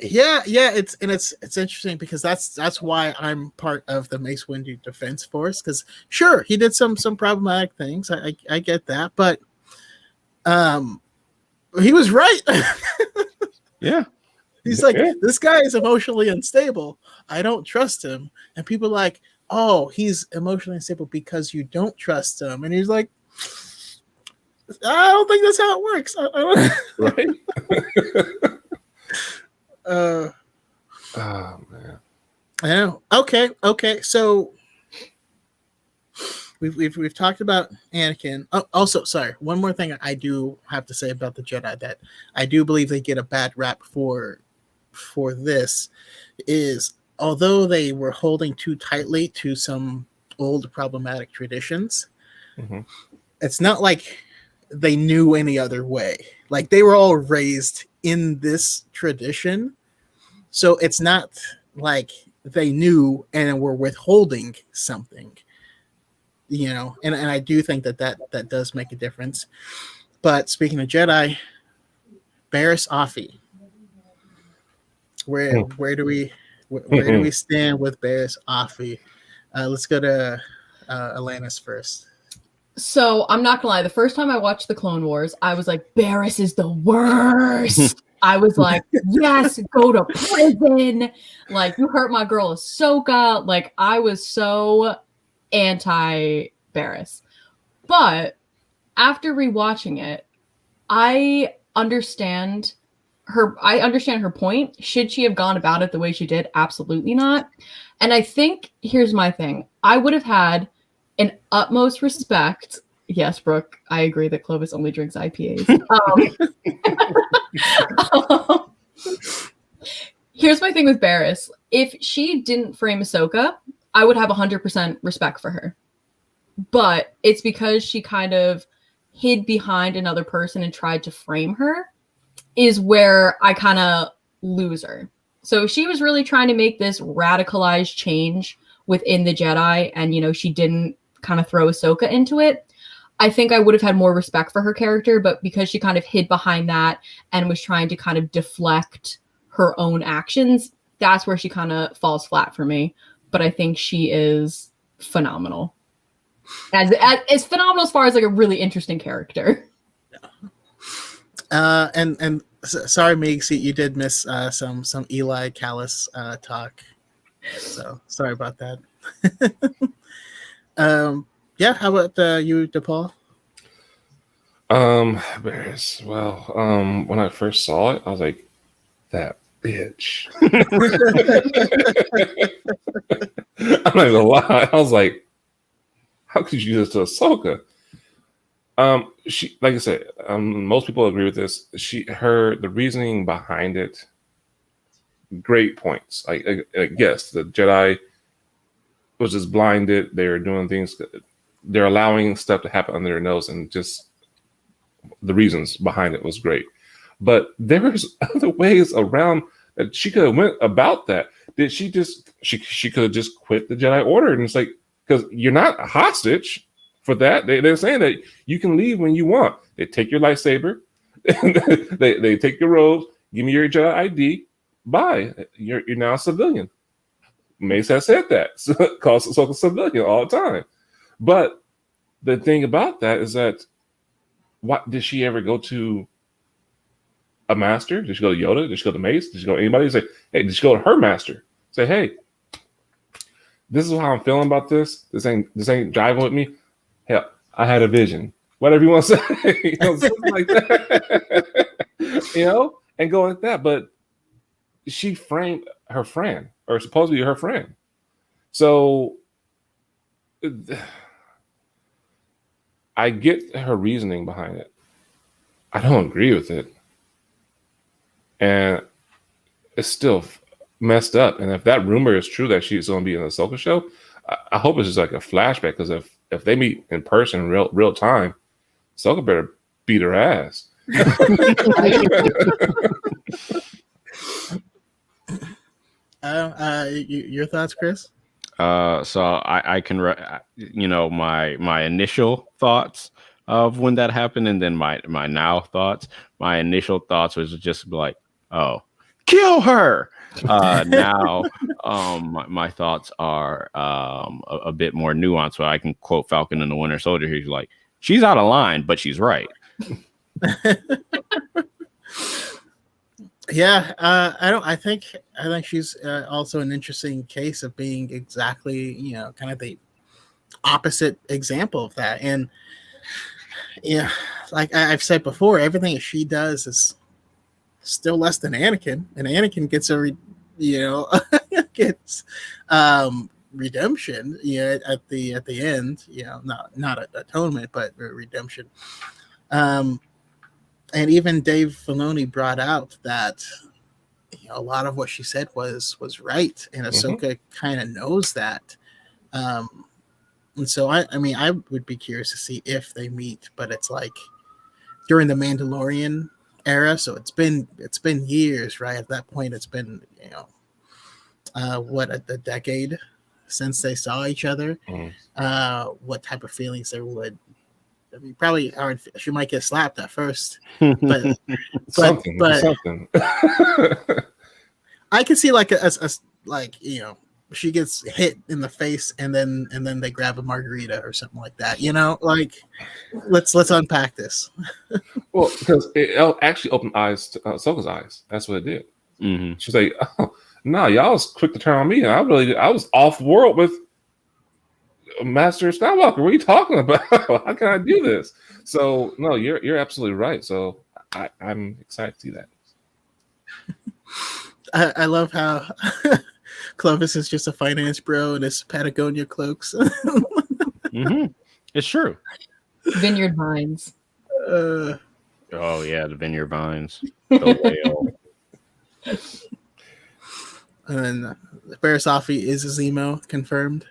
Yeah. It's interesting because that's why I'm part of the Mace Windu Defense Force. Because sure, he did some problematic things. I get that, but he was right. Yeah. He's like, this guy is emotionally unstable. I don't trust him. And people are like, oh, he's emotionally unstable because you don't trust him. And he's like, I don't think that's how it works. Right? Oh man. I know. Okay. So we've talked about Anakin. Oh, also, sorry, one more thing I do have to say about the Jedi that I do believe they get a bad rap for this is, although they were holding too tightly to some old problematic traditions, mm-hmm. It's not like they knew any other way. Like they were all raised in this tradition, so it's not like they knew and were withholding something, and I do think that does make a difference. But speaking of Jedi, Barris Offee, where do we stand with Barris Offee? Let's go to Alanis first. So I'm not gonna lie, the first time I watched the Clone Wars, I was like, Barris is the worst. I was like, yes, go to prison. Like, you hurt my girl Ahsoka. Like, I was so anti-Barris. But after rewatching it, I understand her point. Should she have gone about it the way she did? Absolutely not. And I think, here's my thing. I would have had an utmost respect. Yes, Brooke, I agree that Clovis only drinks IPAs. Here's my thing with Barris. If she didn't frame Ahsoka, I would have 100% respect for her. But it's because she kind of hid behind another person and tried to frame her is where I kind of lose her. So she was really trying to make this radicalized change within the Jedi, and, you know, she didn't kind of throw Ahsoka into it, I think I would have had more respect for her character. But because she kind of hid behind that and was trying to kind of deflect her own actions, that's where she kind of falls flat for me. But I think she is phenomenal. As phenomenal as far as like a really interesting character. And sorry, Meeks, you did miss some Eli Callis talk. So sorry about that. Yeah, how about you, Depaul? Barris. Well, when I first saw it, I was like, that bitch. I'm not gonna lie. I was like, how could you do this to Ahsoka? She, like I said, most people agree with this. The reasoning behind it, great points. I guess the Jedi was just blinded. They're doing things. They're allowing stuff to happen under their nose, and just the reasons behind it was great. But there's other ways around that she could have went about that. Did she just? She could have just quit the Jedi Order, and it's like, because you're not a hostage for that. They're saying that you can leave when you want. They take your lightsaber, they take your robes, give me your Jedi ID. Bye. You're now a civilian. Mace has said that. So, calls herself a civilian all the time. But the thing about that is that, what did she ever go to a master? Did she go to Yoda? Did she go to Mace? Did she go to anybody? Say, hey, did she go to her master? Say, hey, this is how I'm feeling about this. This ain't driving with me. Hell, I had a vision. Whatever you want to say, you know, something like that. You know, and go like that. But she framed her friend, or supposedly her friend. So I get her reasoning behind it. I don't agree with it. And it's still messed up. And if that rumor is true that she's going to be in the Ahsoka show, I hope it's just like a flashback. Because if they meet in person in real time, Ahsoka better beat her ass. Your thoughts, Chris? So I can, my initial thoughts of when that happened, and then my now thoughts. My initial thoughts was just like, oh, kill her. Now, my thoughts are a bit more nuanced. So I can quote Falcon and the Winter Soldier. He's like, she's out of line, but she's right. Yeah, I think she's also an interesting case of being exactly, you know, kind of the opposite example of that. And yeah, like I've said before, everything she does is still less than Anakin, and Anakin gets gets redemption, at the end, not atonement, but redemption. And even Dave Filoni brought out that a lot of what she said was right, and Ahsoka kind of knows that. And so I mean, I would be curious to see if they meet, but it's like during the Mandalorian era, so it's been years, right? At that point, it's been a decade since they saw each other. What type of feelings there would? I mean, probably she might get slapped at first, but something. I can see like a she gets hit in the face and then they grab a margarita or something like that. Like let's unpack this. Well, because it actually opened Ahsoka's eyes. That's what it did. Mm-hmm. She's like, oh no, y'all was quick to turn on me, and I was off world with Master Skywalker. What are you talking about? How can I do this? So no, you're absolutely right. So I'm excited to see that. I love how Clovis is just a finance bro and his Patagonia cloaks. It's true. Vineyard Vines. Oh yeah, the Vineyard Vines. The whale. And then Barris Offee is a Zemo, confirmed.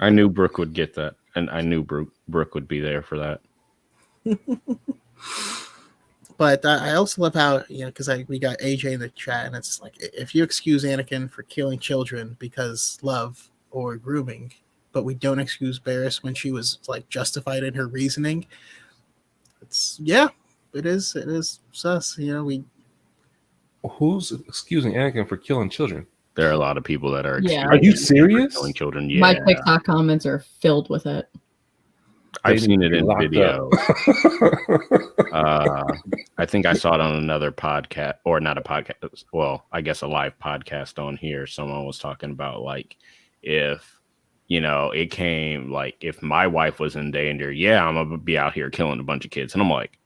I knew Brooke would get that, and I knew Brooke would be there for that. But I also love how, because we got AJ in the chat, and it's like, if you excuse Anakin for killing children because love or grooming, but we don't excuse Barris when she was like justified in her reasoning, it is sus. Who's excusing Anakin for killing children? There are a lot of people that are. Yeah. Are you serious? Killing children. Yeah. My TikTok comments are filled with it. I've seen it in video. I think I saw it on another podcast, or not a podcast. Well, I guess a live podcast on here. Someone was talking about like if it came like if my wife was in danger, I'm gonna be out here killing a bunch of kids, and I'm like,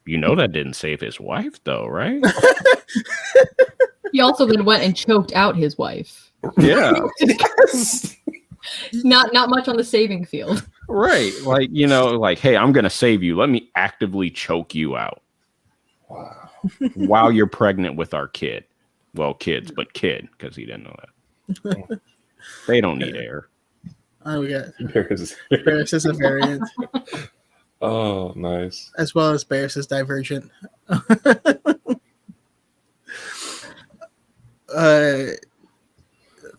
that didn't save his wife though, right? He also then went and choked out his wife. Yeah. Not much on the saving field. Right. Like, like, hey, I'm going to save you. Let me actively choke you out. Wow. While you're pregnant with our kid. Well, kids, but kid, because he didn't know that. They don't need air. Oh, we got Barris is a variant. Oh, nice. As well as Barris is divergent. Let's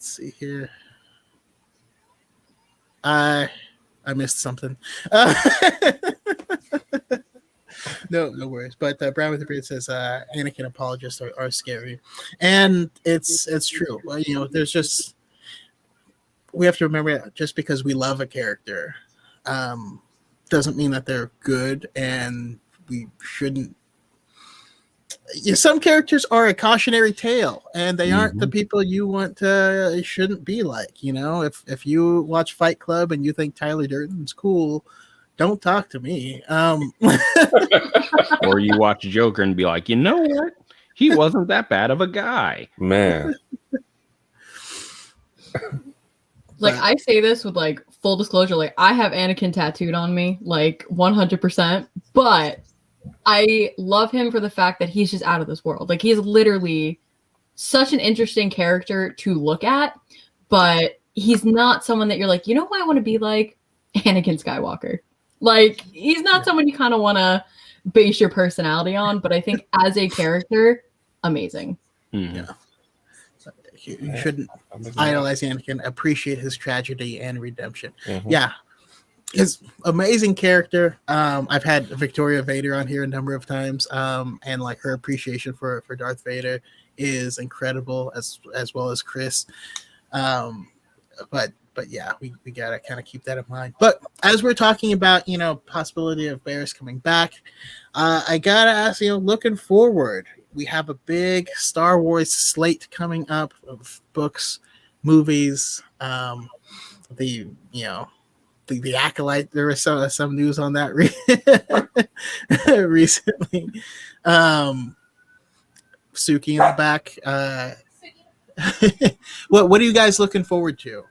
see here. I missed something. No worries. But Brown with the Beard says Anakin apologists are scary, and it's true. There's just, we have to remember, just because we love a character doesn't mean that they're good, and we shouldn't. Some characters are a cautionary tale, and they aren't the people you want to. Shouldn't be like. If you watch Fight Club and you think Tyler Durden's cool, don't talk to me. Or you watch Joker and be like, you know what? He wasn't that bad of a guy, man. Like, I say this with like full disclosure, like I have Anakin tattooed on me, like 100%, but I love him for the fact that he's just out of this world. Like, he's literally such an interesting character to look at, but he's not someone that you're like, who I want to be like? Anakin Skywalker. Like, he's not someone you kind of want to base your personality on, but I think as a character, amazing. Yeah. You shouldn't idolize Anakin, appreciate his tragedy and redemption. Yeah. His amazing character. I've had Victoria Vader on here a number of times, and like her appreciation for Darth Vader is incredible, as well as Chris. But yeah, we gotta kind of keep that in mind. But as we're talking about, possibility of Barris coming back, I gotta ask, looking forward, we have a big Star Wars slate coming up of books, movies, the Acolyte. There was some news on that recently. Suki in the back. What are you guys looking forward to?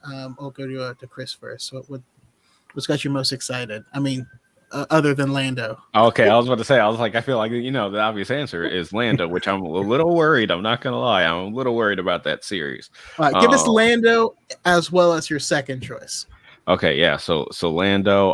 I'll go to Chris first. What's got you most excited? I mean, other than Lando. Okay, I was about to say, I feel like, the obvious answer is Lando, which I'm a little worried. I'm not going to lie. I'm a little worried about that series. Give us Lando as well as your second choice. Okay, yeah. So Lando,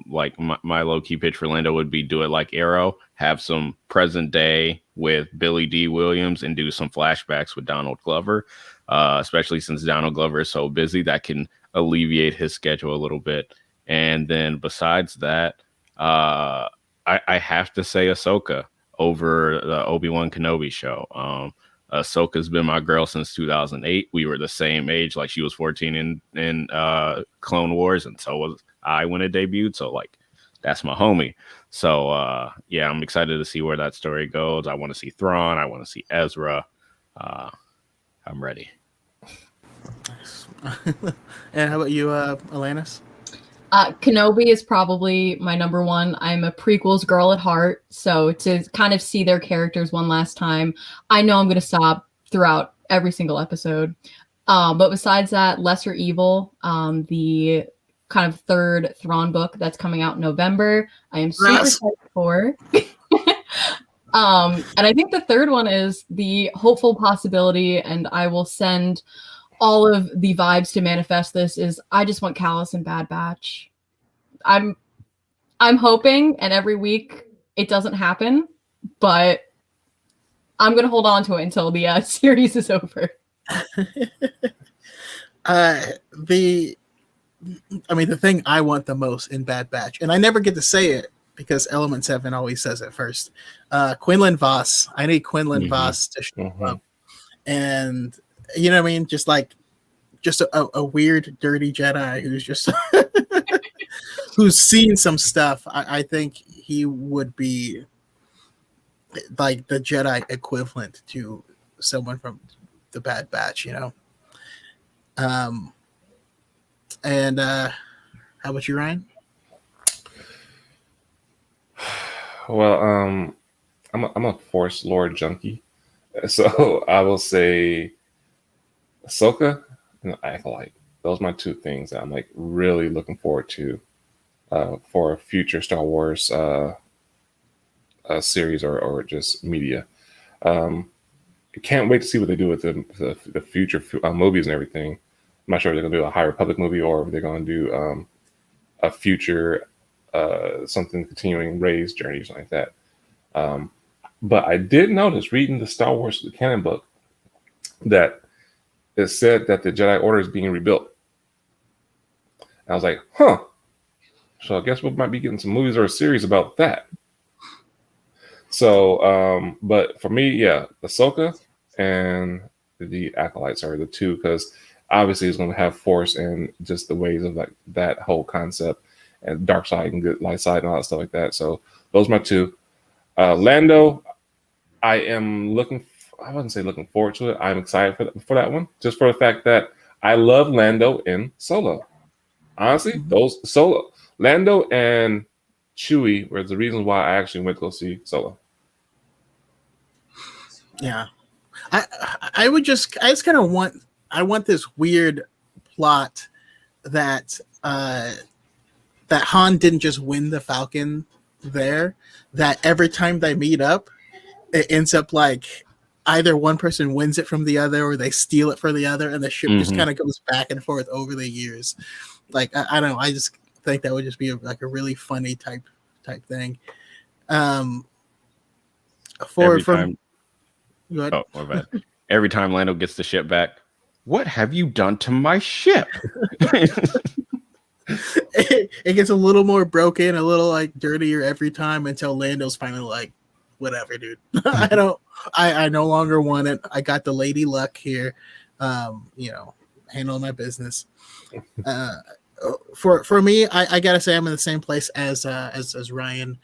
like my low-key pitch for Lando would be do it like Arrow, have some present day with Billy D. Williams and do some flashbacks with Donald Glover, especially since Donald Glover is so busy. That can alleviate his schedule a little bit. And then besides that, I have to say Ahsoka over the Obi-Wan Kenobi show. Ahsoka's been my girl since 2008. We were the same age. Like, she was 14 in Clone Wars, and so was I when it debuted. So, like, that's my homie. So, yeah, I'm excited to see where that story goes. I want to see Thrawn. I want to see Ezra. I'm ready. And how about you, Alanis? Kenobi is probably my number one. I'm a prequels girl at heart, so to kind of see their characters one last time, I know I'm going to stop throughout every single episode. But besides that, Lesser Evil, the kind of third Thrawn book that's coming out in November, I am super excited for. And I think the third one is the hopeful possibility, and I will send all of the vibes to manifest this, is I just want Callus and Bad Batch. I'm hoping, and every week it doesn't happen, but I'm gonna hold on to it until the series is over. The thing I want the most in Bad Batch, and I never get to say it because Element 7 always says it first. Quinlan Voss. I need Quinlan Voss to show up. And you know what I mean? Just a weird, dirty Jedi who's just who's seen some stuff. I think he would be like the Jedi equivalent to someone from the Bad Batch, you know. And how about you, Ryan? Well, I'm a Force lore junkie, so I will say Ahsoka and Acolyte. Those are my two things that I'm like really looking forward to for a future Star Wars series or just media. I can't wait to see what they do with the future movies and everything. I'm not sure if they're going to do a High Republic movie or if they're going to do a future something continuing Rey's journey or something like that. But I did notice reading the Star Wars canon book that it said that the Jedi Order is being rebuilt. And I was like, huh. So I guess we might be getting some movies or a series about that. So, but for me, yeah, Ahsoka and the Acolytes are the two, because obviously it's going to have Force and just the ways of like that whole concept and dark side and good light side and all that stuff like that. So those are my two. Lando, I wouldn't say looking forward to it. I'm excited for that one, just for the fact that I love Lando in Solo. Honestly, those Solo, Lando and Chewie were the reasons why I actually went to go see Solo. Yeah, I just kind of want this weird plot that that Han didn't just win the Falcon there. That every time they meet up, it ends up like either one person wins it from the other or they steal it for the other, and the ship just kind of goes back and forth over the years. Like I don't know, I just think that would just be like a really funny type thing. Every time Lando gets the ship back, what have you done to my ship? It gets a little more broken, a little like dirtier every time until Lando's finally like, whatever, dude. I no longer want it. I got the lady luck here. Handle my business. For me, I gotta say I'm in the same place as Ryan.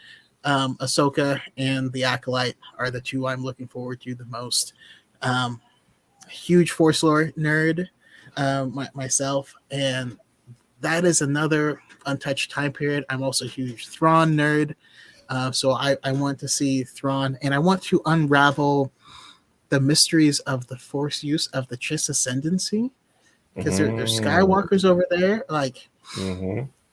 Ahsoka and the Acolyte are the two I'm looking forward to the most. Huge Force lore nerd myself, and that is another untouched time period. I'm also a huge Thrawn nerd, so I want to see Thrawn, and I want to unravel the mysteries of the Force use of the Chiss Ascendancy, because there's Skywalkers over there, like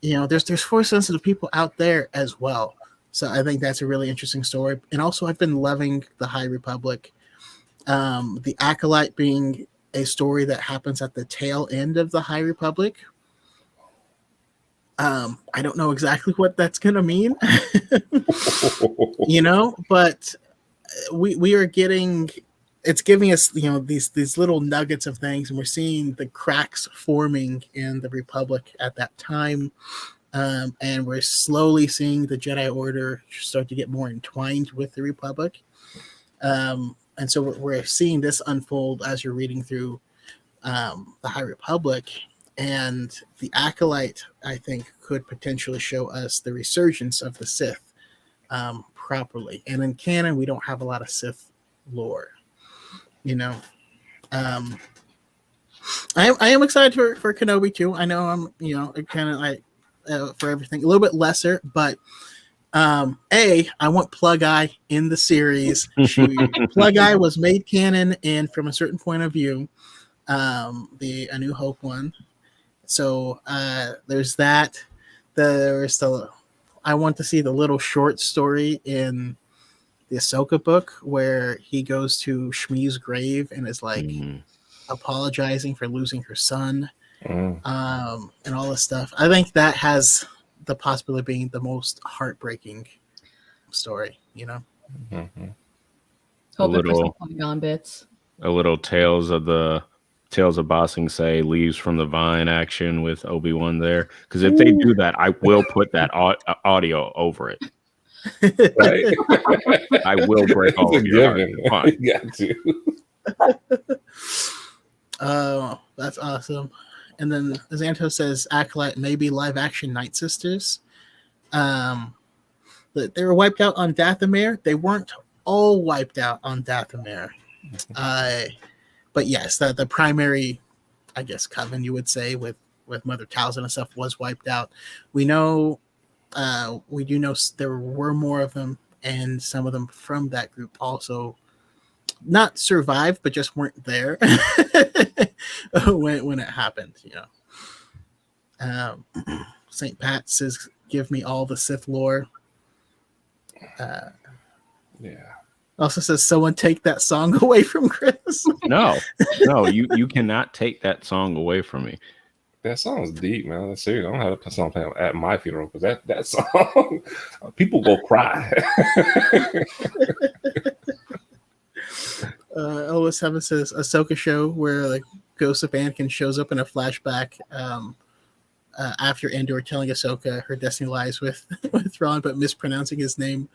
there's Force sensitive people out there as well. So I think that's a really interesting story. And also, I've been loving the High Republic. The Acolyte being a story that happens at the tail end of the High Republic. I don't know exactly what that's going to mean, but we are getting, it's giving us, these little nuggets of things, and we're seeing the cracks forming in the Republic at that time. And we're slowly seeing the Jedi Order start to get more entwined with the Republic. And so we're seeing this unfold as you're reading through the High Republic. And the Acolyte, I think, could potentially show us the resurgence of the Sith properly. And in canon, we don't have a lot of Sith lore. I am excited for Kenobi too. I know I'm, kind of like for everything a little bit lesser, but I want Plug Eye in the series. Plug Eye was made canon, and from a certain point of view, the A New Hope one. So there's that. I want to see the little short story in the Ahsoka book where he goes to Shmi's grave and is like apologizing for losing her son, and all this stuff. I think that has the possibility of being the most heartbreaking story, you know. Mm-hmm. Hoping for some Polygon bits. A little Tales of Bossing Say leaves from the vine action with Obi-Wan there. Because if they do that, I will put that audio over it. Right? I will break all of your hearts. You got to. Oh, that's awesome. And then Xanto says Acolyte, maybe live action Night Sisters. They were wiped out on Dathomir. They weren't all wiped out on Dathomir. But yes, the primary, I guess, coven, you would say, with Mother Talzin and stuff was wiped out. We do know there were more of them, and some of them from that group also not survived, but just weren't there when it happened, you know. St. Pat says, give me all the Sith lore. Yeah. Also says, someone take that song away from Chris. No, you cannot take that song away from me. That song's deep, man. That's serious. I don't have a song playing at my funeral because that song, people go cry. Elvis Heaven says Ahsoka show where like Ghost of Anakin shows up in a flashback after Andor telling Ahsoka her destiny lies with Thrawn, but mispronouncing his name.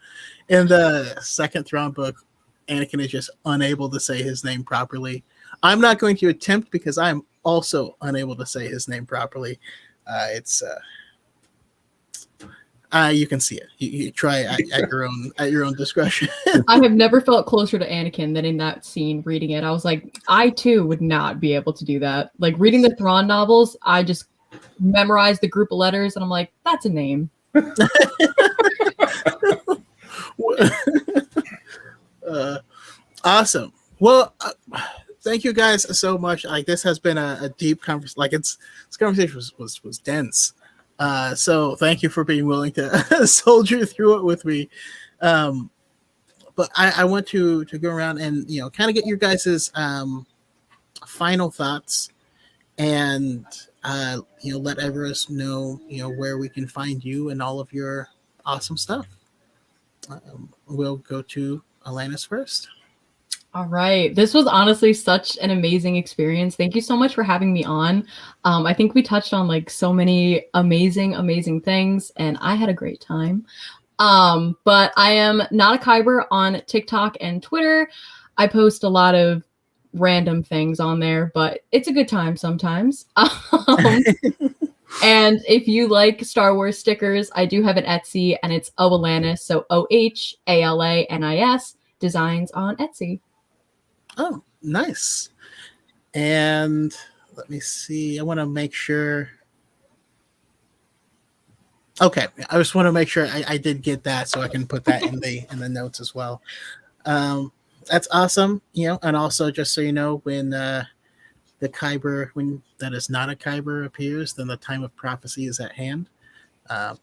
In the second Thrawn book, Anakin is just unable to say his name properly. I'm not going to attempt because I'm also unable to say his name properly. You can see it. You try at your own discretion. I have never felt closer to Anakin than in that scene reading it. I was like, I too would not be able to do that. Like reading the Thrawn novels, I just memorized the group of letters and I'm like, that's a name. Awesome. Well, thank you guys so much. Like this has been a deep conversation. Like this conversation was dense. So thank you for being willing to soldier through it with me. But I want to go around and kind of get your guys's final thoughts and let everyone know where we can find you and all of your awesome stuff. We'll go to Alanis first. All right. This was honestly such an amazing experience. Thank you so much for having me on. I think we touched on like so many amazing things and I had a great time. But I am not a Kyber on TikTok and Twitter. I post a lot of random things on there, but it's a good time sometimes. And if you like Star Wars stickers, I do have an Etsy and it's OhAlanis. So OhAlanis designs on Etsy. Oh, nice. And let me see. I want to make sure. Okay, I just want to make sure I did get that so I can put that in the notes as well. That's awesome. And also just so you know, when the Kyber, when that is not a Kyber appears, then the time of prophecy is at hand.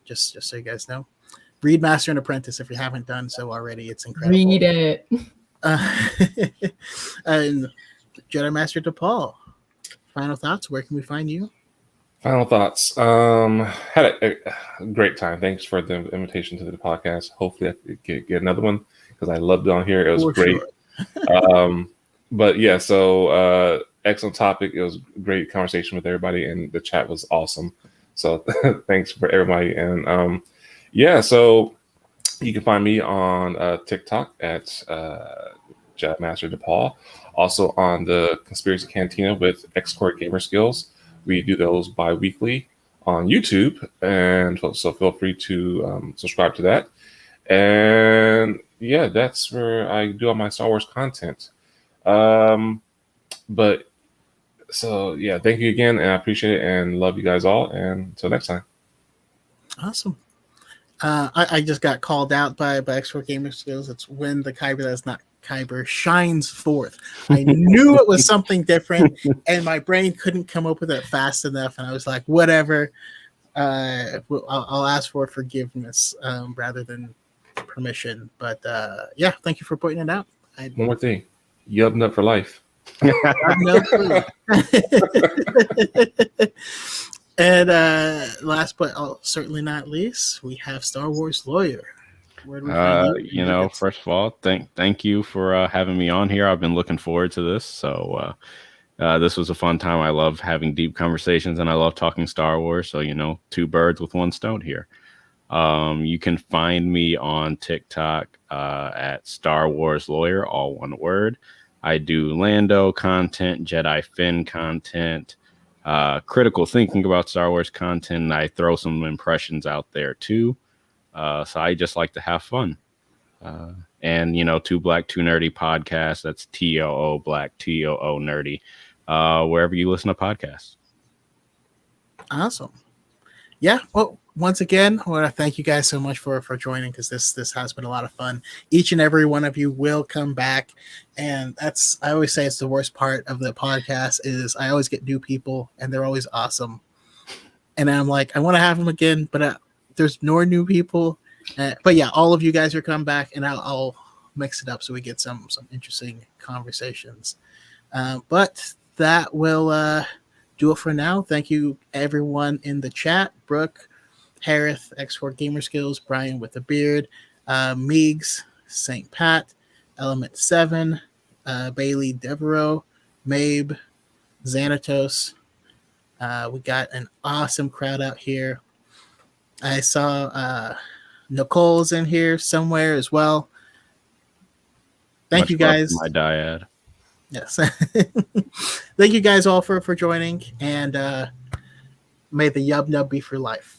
Just so you guys know. Read Master and Apprentice if you haven't done so already. It's incredible. Read it. And Jedi Master Depaul, final thoughts. Where can we find you? Final thoughts. Had a great time. Thanks for the invitation to the podcast. Hopefully I could get another one because I loved it on here. It was great. Sure. But yeah, so excellent topic. It was a great conversation with everybody and the chat was awesome. So thanks for everybody. And so you can find me on TikTok at Jedi Master Depaul. Also on the Conspiracy Cantina with X-Core Gamer Skills. We do those bi-weekly on YouTube. And so feel free to subscribe to that. And yeah, that's where I do all my Star Wars content. But so yeah, thank you again. And I appreciate it and love you guys all. And until next time. Awesome. I just got called out by X-Core Gamer Skills. It's when the Kyber that's not Kyber shines forth. I knew it was something different, and my brain couldn't come up with it fast enough. And I was like, whatever. I'll ask for forgiveness rather than permission. But yeah, thank you for pointing it out. One more thing. Yubbing up for life. And last but certainly not least, we have Star Wars Lawyer. Where do we find you? First of all, thank you for having me on here. I've been looking forward to this. So this was a fun time. I love having deep conversations, and I love talking Star Wars. So, two birds with one stone here. You can find me on TikTok at StarWarsLawyer, all one word. I do Lando content, Jedi Finn content, critical thinking about Star Wars content. And I throw some impressions out there too. So I just like to have fun. And, Too Black, Too Nerdy podcast. That's TOO Black, TOO Nerdy. Wherever you listen to podcasts. Awesome. Yeah. Well, once again, I want to thank you guys so much for joining, because this has been a lot of fun. Each and every one of you will come back, and I always say it's the worst part of the podcast is I always get new people, and they're always awesome, and I'm like, I want to have them again, but there's no new people. But yeah, all of you guys are coming back, and I'll mix it up so we get some interesting conversations. But that will do it for now. Thank you everyone in the chat: Brooke, Harith, X4 Gamer Skills, Brian with the beard, Meegs, St. Pat, Element 7, Bailey Devereaux, Mabe, Xanatos. We got an awesome crowd out here. I saw Nicole's in here somewhere as well. Thank you guys. My dyad. Yes. Thank you guys all for joining, and may the yub nub be for life.